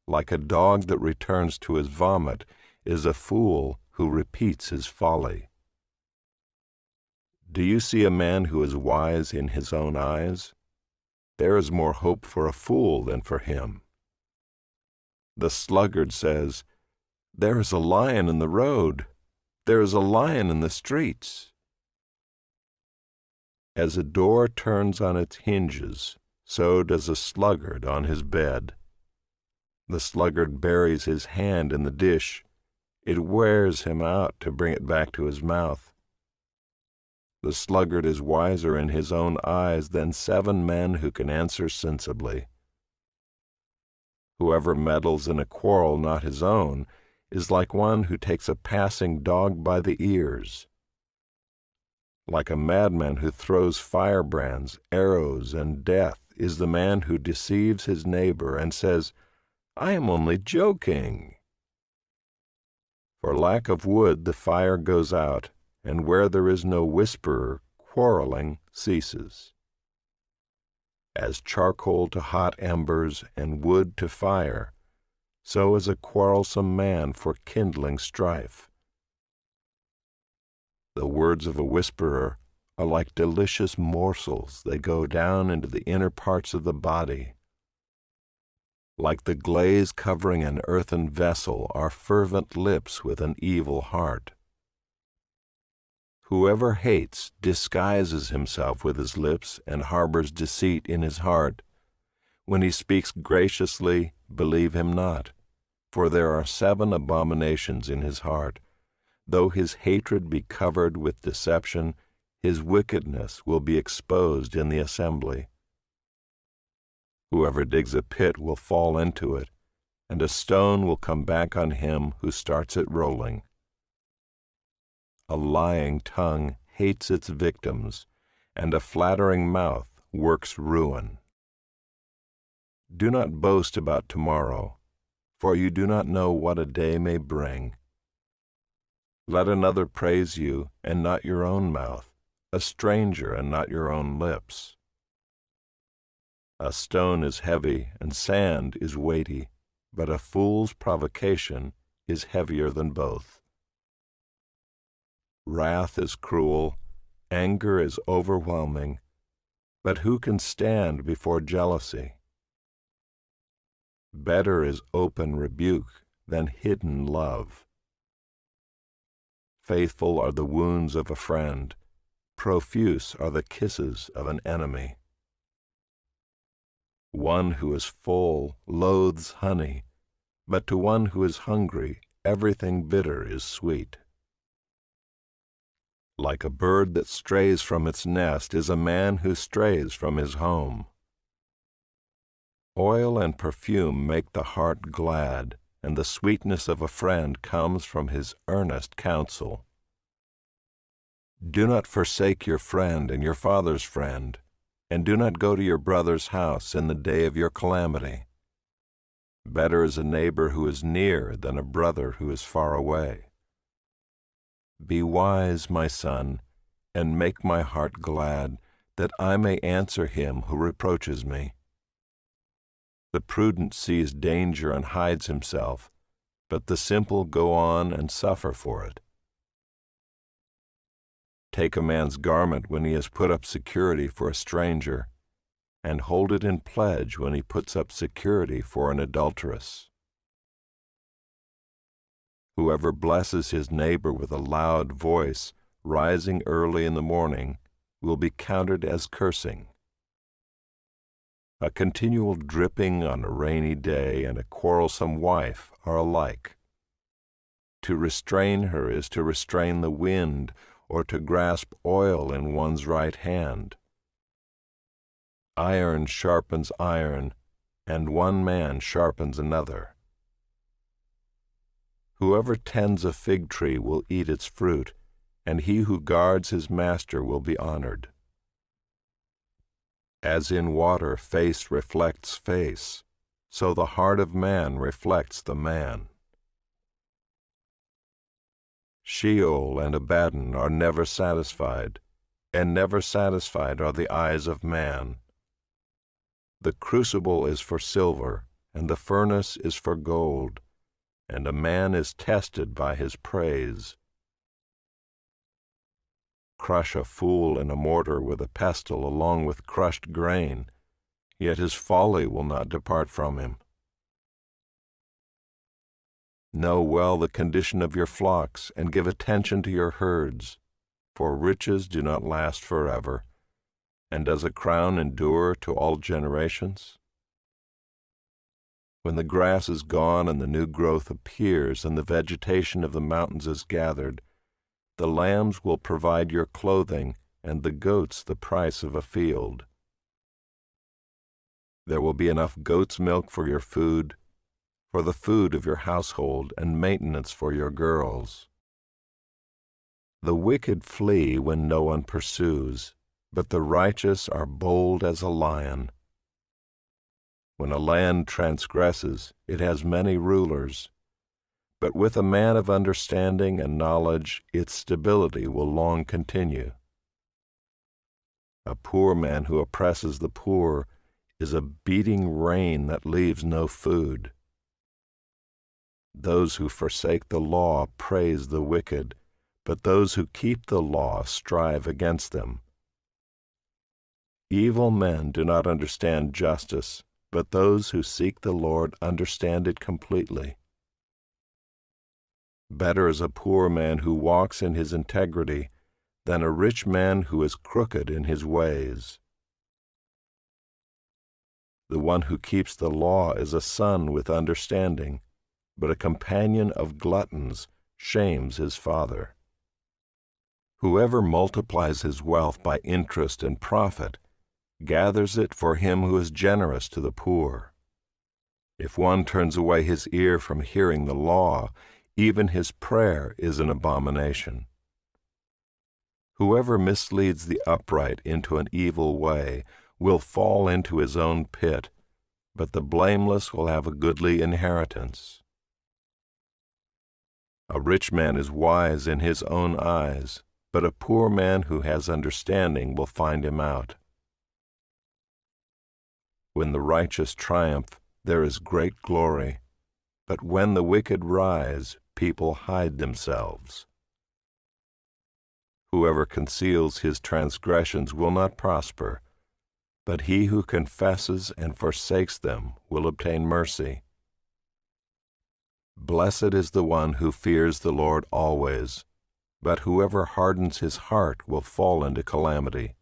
Like a dog that returns to his vomit is a fool who repeats his folly. Do you see a man who is wise in his own eyes? There is more hope for a fool than for him. The sluggard says, "There is a lion in the road. There is a lion in the streets." As a door turns on its hinges, so does a sluggard on his bed. The sluggard buries his hand in the dish. It wears him out to bring it back to his mouth. The sluggard is wiser in his own eyes than 7 men who can answer sensibly. Whoever meddles in a quarrel not his own is like one who takes a passing dog by the ears. Like a madman who throws firebrands, arrows, and death is the man who deceives his neighbor and says, "I am only joking." For lack of wood the fire goes out, and where there is no whisperer, quarreling ceases. As charcoal to hot embers and wood to fire, so is a quarrelsome man for kindling strife. The words of a whisperer are like delicious morsels. They go down into the inner parts of the body. Like the glaze covering an earthen vessel are fervent lips with an evil heart. Whoever hates disguises himself with his lips and harbors deceit in his heart. When he speaks graciously, believe him not, for there are 7 abominations in his heart. Though his hatred be covered with deception, his wickedness will be exposed in the assembly. Whoever digs a pit will fall into it, and a stone will come back on him who starts it rolling. A lying tongue hates its victims, and a flattering mouth works ruin. Do not boast about tomorrow, for you do not know what a day may bring. Let another praise you, and not your own mouth, a stranger, and not your own lips. A stone is heavy, and sand is weighty, but a fool's provocation is heavier than both. Wrath is cruel, anger is overwhelming, but who can stand before jealousy? Better is open rebuke than hidden love. Faithful are the wounds of a friend, profuse are the kisses of an enemy. One who is full loathes honey, but to one who is hungry everything bitter is sweet. Like a bird that strays from its nest is a man who strays from his home. Oil and perfume make the heart glad, and the sweetness of a friend comes from his earnest counsel. Do not forsake your friend and your father's friend, and do not go to your brother's house in the day of your calamity. Better is a neighbor who is near than a brother who is far away. Be wise, my son, and make my heart glad, that I may answer him who reproaches me. The prudent sees danger and hides himself, but the simple go on and suffer for it. Take a man's garment when he has put up security for a stranger, and hold it in pledge when he puts up security for an adulteress. Whoever blesses his neighbor with a loud voice, rising early in the morning, will be counted as cursing. A continual dripping on a rainy day and a quarrelsome wife are alike. To restrain her is to restrain the wind, or to grasp oil in one's right hand. Iron sharpens iron, and one man sharpens another. Whoever tends a fig tree will eat its fruit, and he who guards his master will be honored. As in water face reflects face, so the heart of man reflects the man. Sheol and Abaddon are never satisfied, and never satisfied are the eyes of man. The crucible is for silver, and the furnace is for gold, and a man is tested by his praise. Crush a fool in a mortar with a pestle along with crushed grain, yet his folly will not depart from him. Know well the condition of your flocks, and give attention to your herds, for riches do not last forever, and does a crown endure to all generations? When the grass is gone and the new growth appears, and the vegetation of the mountains is gathered, the lambs will provide your clothing, and the goats the price of a field. There will be enough goat's milk for your food, for the food of your household, and maintenance for your girls. The wicked flee when no one pursues, but the righteous are bold as a lion. When a land transgresses, it has many rulers, but with a man of understanding and knowledge, its stability will long continue. A poor man who oppresses the poor is a beating rain that leaves no food. Those who forsake the law praise the wicked, but those who keep the law strive against them. Evil men do not understand justice, but those who seek the Lord understand it completely. Better is a poor man who walks in his integrity than a rich man who is crooked in his ways. The one who keeps the law is a son with understanding, but a companion of gluttons shames his father. Whoever multiplies his wealth by interest and profit gathers it for him who is generous to the poor. If one turns away his ear from hearing the law, even his prayer is an abomination. Whoever misleads the upright into an evil way will fall into his own pit, but the blameless will have a goodly inheritance. A rich man is wise in his own eyes, but a poor man who has understanding will find him out. When the righteous triumph, there is great glory, but when the wicked rise, people hide themselves. Whoever conceals his transgressions will not prosper, but he who confesses and forsakes them will obtain mercy. Blessed is the one who fears the Lord always, but whoever hardens his heart will fall into calamity.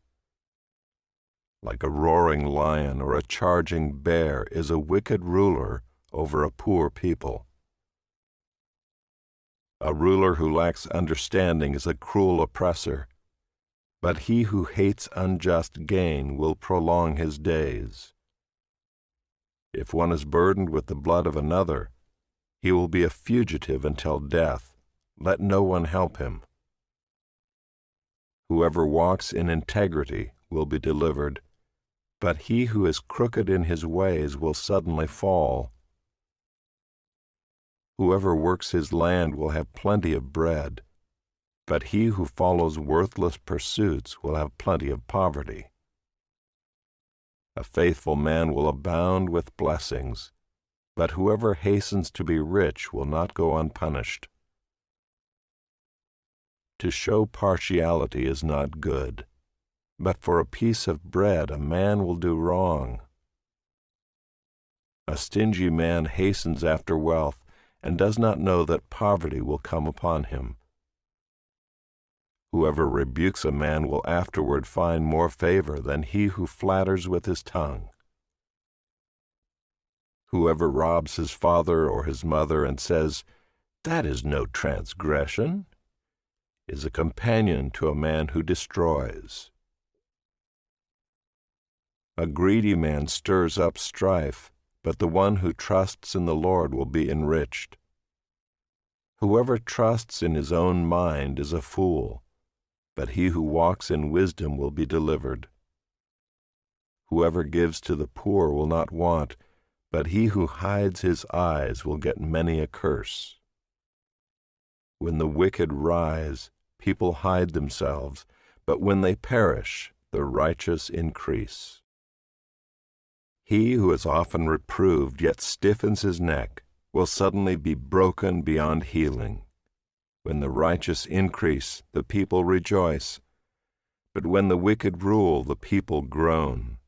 Like a roaring lion or a charging bear is a wicked ruler over a poor people. A ruler who lacks understanding is a cruel oppressor, but he who hates unjust gain will prolong his days. If one is burdened with the blood of another, he will be a fugitive until death. Let no one help him. Whoever walks in integrity will be delivered, but he who is crooked in his ways will suddenly fall. Whoever works his land will have plenty of bread, but he who follows worthless pursuits will have plenty of poverty. A faithful man will abound with blessings, but whoever hastens to be rich will not go unpunished. To show partiality is not good, but for a piece of bread a man will do wrong. A stingy man hastens after wealth and does not know that poverty will come upon him. Whoever rebukes a man will afterward find more favor than he who flatters with his tongue. Whoever robs his father or his mother and says, "That is no transgression," is a companion to a man who destroys. A greedy man stirs up strife, but the one who trusts in the Lord will be enriched. Whoever trusts in his own mind is a fool, but he who walks in wisdom will be delivered. Whoever gives to the poor will not want, but he who hides his eyes will get many a curse. When the wicked rise, people hide themselves, but when they perish, the righteous increase. He who is often reproved yet stiffens his neck will suddenly be broken beyond healing. When the righteous increase, the people rejoice, but when the wicked rule, the people groan.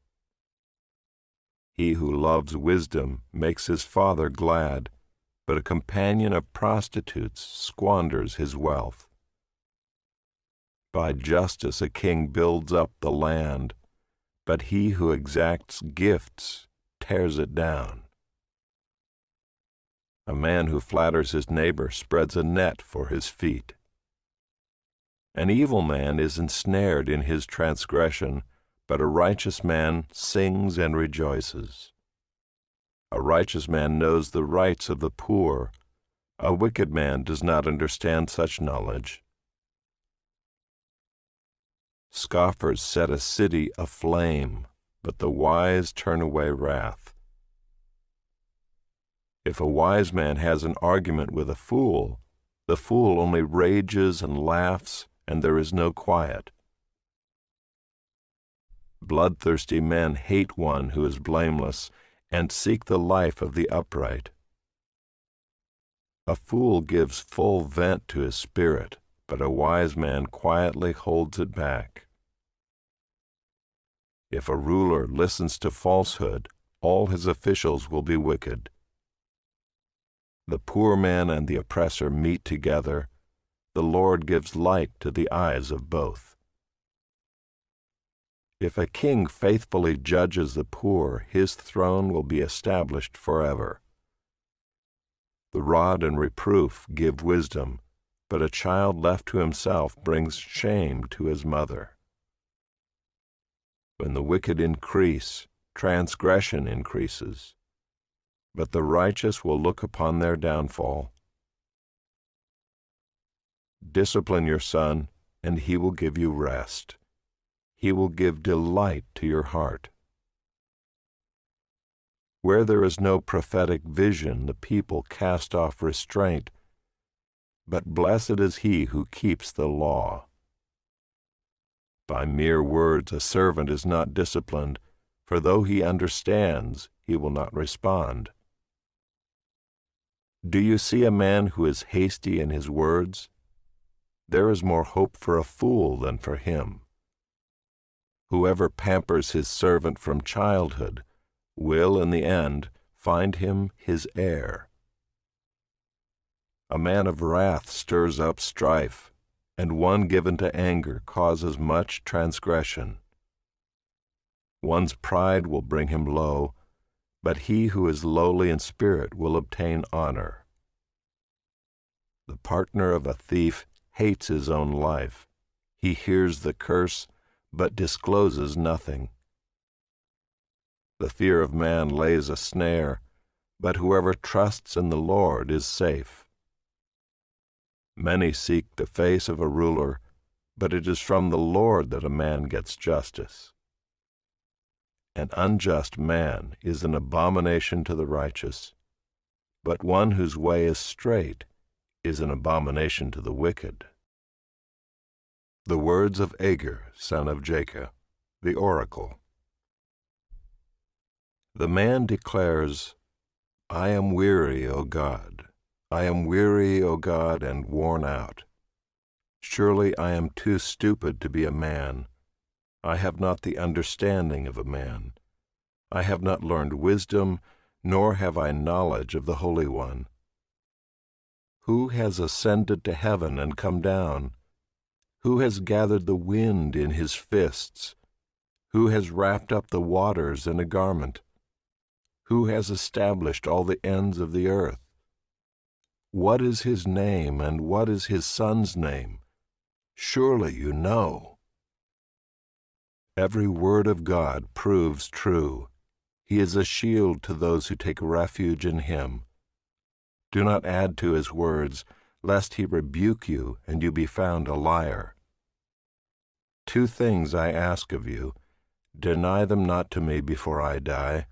He who loves wisdom makes his father glad, but a companion of prostitutes squanders his wealth. By justice a king builds up the land, but he who exacts gifts tears it down. A man who flatters his neighbor spreads a net for his feet. An evil man is ensnared in his transgression, but a righteous man sings and rejoices. A righteous man knows the rights of the poor. A wicked man does not understand such knowledge. Scoffers set a city aflame, but the wise turn away wrath. If a wise man has an argument with a fool, the fool only rages and laughs, and there is no quiet. Bloodthirsty men hate one who is blameless, and seek the life of the upright. A fool gives full vent to his spirit, but a wise man quietly holds it back. If a ruler listens to falsehood, all his officials will be wicked. The poor man and the oppressor meet together. The Lord gives light to the eyes of both. If a king faithfully judges the poor, his throne will be established forever. The rod and reproof give wisdom, but a child left to himself brings shame to his mother. When the wicked increase, transgression increases, but the righteous will look upon their downfall. Discipline your son, and he will give you rest. He will give delight to your heart. Where there is no prophetic vision, the people cast off restraint, but blessed is he who keeps the law. By mere words a servant is not disciplined, for though he understands, he will not respond. Do you see a man who is hasty in his words? There is more hope for a fool than for him. Whoever pampers his servant from childhood will, in the end, find him his heir. A man of wrath stirs up strife, and one given to anger causes much transgression. One's pride will bring him low, but he who is lowly in spirit will obtain honor. The partner of a thief hates his own life. He hears the curse, but discloses nothing. The fear of man lays a snare, but whoever trusts in the Lord is safe. Many seek the face of a ruler, but it is from the Lord that a man gets justice. An unjust man is an abomination to the righteous, but one whose way is straight is an abomination to the wicked. The words of Agur, son of Jacob, the oracle. The man declares, I am weary, O God. I am weary, O God, and worn out. Surely I am too stupid to be a man. I have not the understanding of a man. I have not learned wisdom, nor have I knowledge of the Holy One. Who has ascended to heaven and come down? Who has gathered the wind in his fists? Who has wrapped up the waters in a garment? Who has established all the ends of the earth? What is his name, and what is his son's name? Surely you know. Every word of God proves true. He is a shield to those who take refuge in him. Do not add to his words, lest he rebuke you and you be found a liar. 2 things I ask of you. Deny them not to me before I die.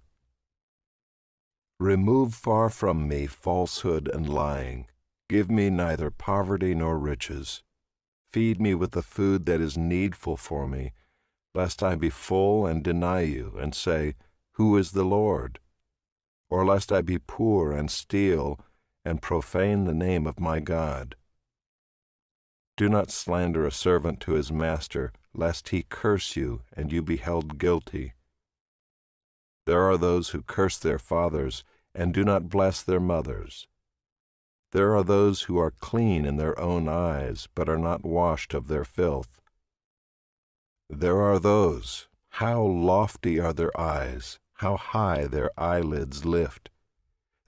Remove far from me falsehood and lying. Give me neither poverty nor riches. Feed me with the food that is needful for me, lest I be full and deny you, and say, Who is the Lord? Or lest I be poor and steal, and profane the name of my God. Do not slander a servant to his master, lest he curse you, and you be held guilty. There are those who curse their fathers, and do not bless their mothers. There are those who are clean in their own eyes, but are not washed of their filth. There are those, how lofty are their eyes, how high their eyelids lift.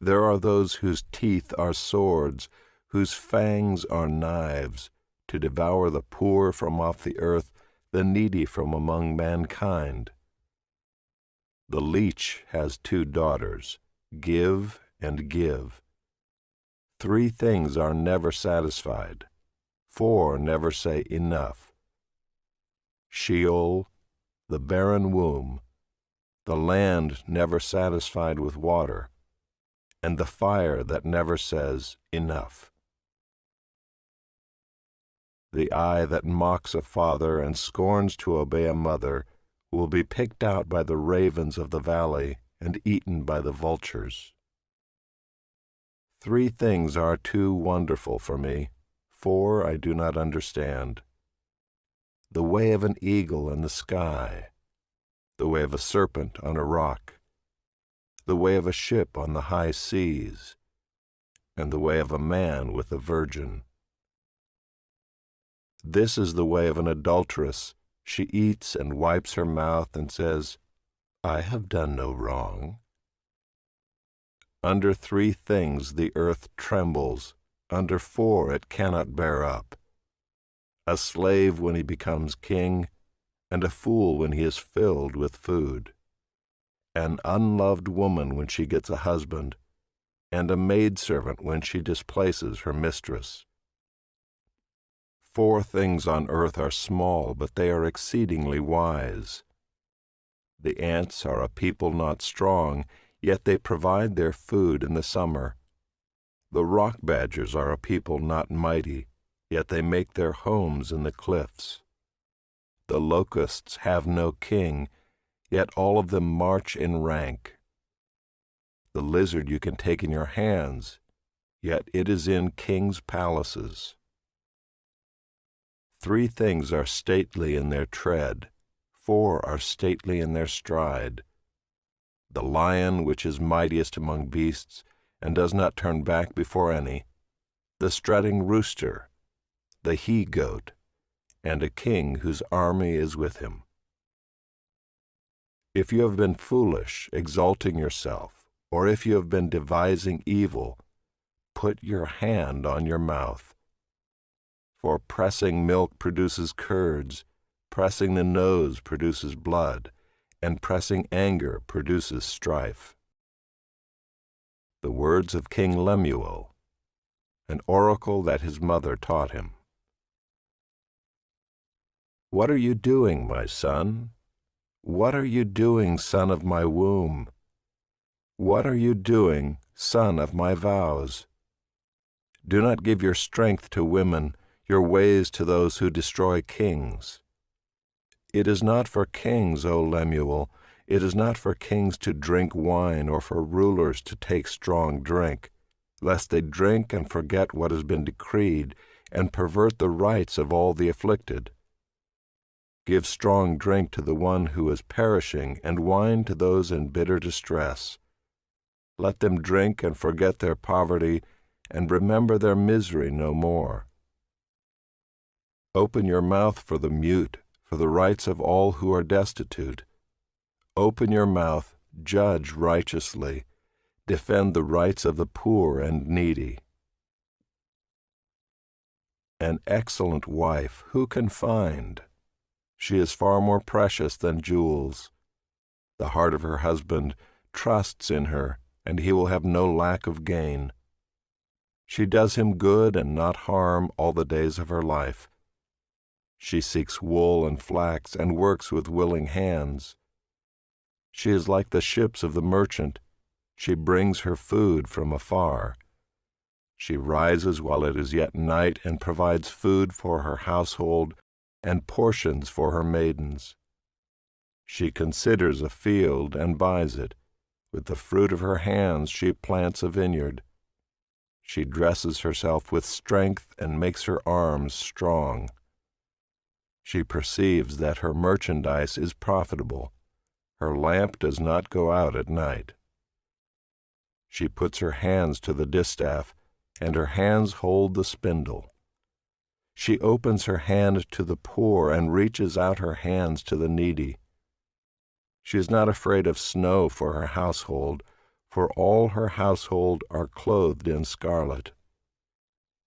There are those whose teeth are swords, whose fangs are knives, to devour the poor from off the earth, the needy from among mankind. The leech has 2 daughters, give and give. 3 things are never satisfied, 4 never say enough. Sheol, the barren womb, the land never satisfied with water, and the fire that never says enough. The eye that mocks a father and scorns to obey a mother will be picked out by the ravens of the valley and eaten by the vultures. 3 things are too wonderful for me, 4 I do not understand. The way of an eagle in the sky, the way of a serpent on a rock, the way of a ship on the high seas, and the way of a man with a virgin. This is the way of an adulteress. She eats and wipes her mouth and says, I have done no wrong. Under 3 things the earth trembles, under 4 it cannot bear up. A slave when he becomes king, and a fool when he is filled with food. An unloved woman when she gets a husband, and a maidservant when she displaces her mistress. 4 things on earth are small, but they are exceedingly wise. The ants are a people not strong, yet they provide their food in the summer. The rock badgers are a people not mighty, yet they make their homes in the cliffs. The locusts have no king, yet all of them march in rank. The lizard you can take in your hands, yet it is in kings' palaces. 3 things are stately in their tread, 4 are stately in their stride. The lion which is mightiest among beasts, and does not turn back before any, the strutting rooster, the he-goat, and a king whose army is with him. If you have been foolish, exalting yourself, or if you have been devising evil, put your hand on your mouth. For pressing milk produces curds, pressing the nose produces blood, and pressing anger produces strife. The words of King Lemuel, an oracle that his mother taught him. What are you doing, my son? What are you doing, son of my womb? What are you doing, son of my vows? Do not give your strength to women, your ways to those who destroy kings. It is not for kings, O Lemuel, it is not for kings to drink wine or for rulers to take strong drink, lest they drink and forget what has been decreed and pervert the rights of all the afflicted. Give strong drink to the one who is perishing and wine to those in bitter distress. Let them drink and forget their poverty and remember their misery no more. Open your mouth for the mute, for the rights of all who are destitute. Open your mouth, judge righteously, defend the rights of the poor and needy. An excellent wife who can find? She is far more precious than jewels. The heart of her husband trusts in her, and he will have no lack of gain. She does him good and not harm all the days of her life. She seeks wool and flax and works with willing hands. She is like the ships of the merchant. She brings her food from afar. She rises while it is yet night and provides food for her household and portions for her maidens. She considers a field and buys it. With the fruit of her hands she plants a vineyard. She dresses herself with strength and makes her arms strong. She perceives that her merchandise is profitable. Her lamp does not go out at night. She puts her hands to the distaff, and her hands hold the spindle. She opens her hand to the poor and reaches out her hands to the needy. She is not afraid of snow for her household, for all her household are clothed in scarlet.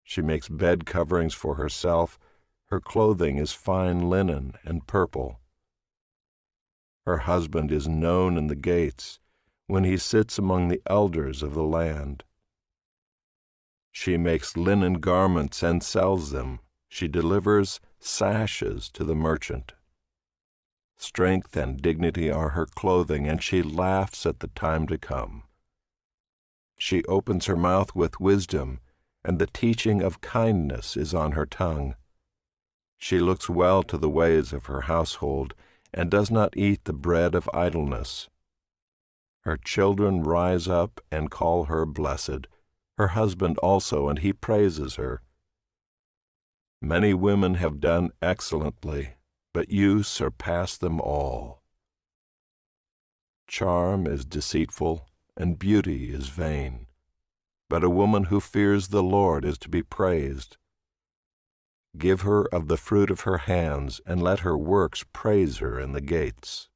She makes bed coverings for herself. Her clothing is fine linen and purple. Her husband is known in the gates, when he sits among the elders of the land. She makes linen garments and sells them. She delivers sashes to the merchant. Strength and dignity are her clothing, and she laughs at the time to come. She opens her mouth with wisdom, and the teaching of kindness is on her tongue. She looks well to the ways of her household, and does not eat the bread of idleness. Her children rise up and call her blessed, her husband also, and he praises her. Many women have done excellently, but you surpass them all. Charm is deceitful, and beauty is vain, but a woman who fears the Lord is to be praised. Give her of the fruit of her hands, and let her works praise her in the gates.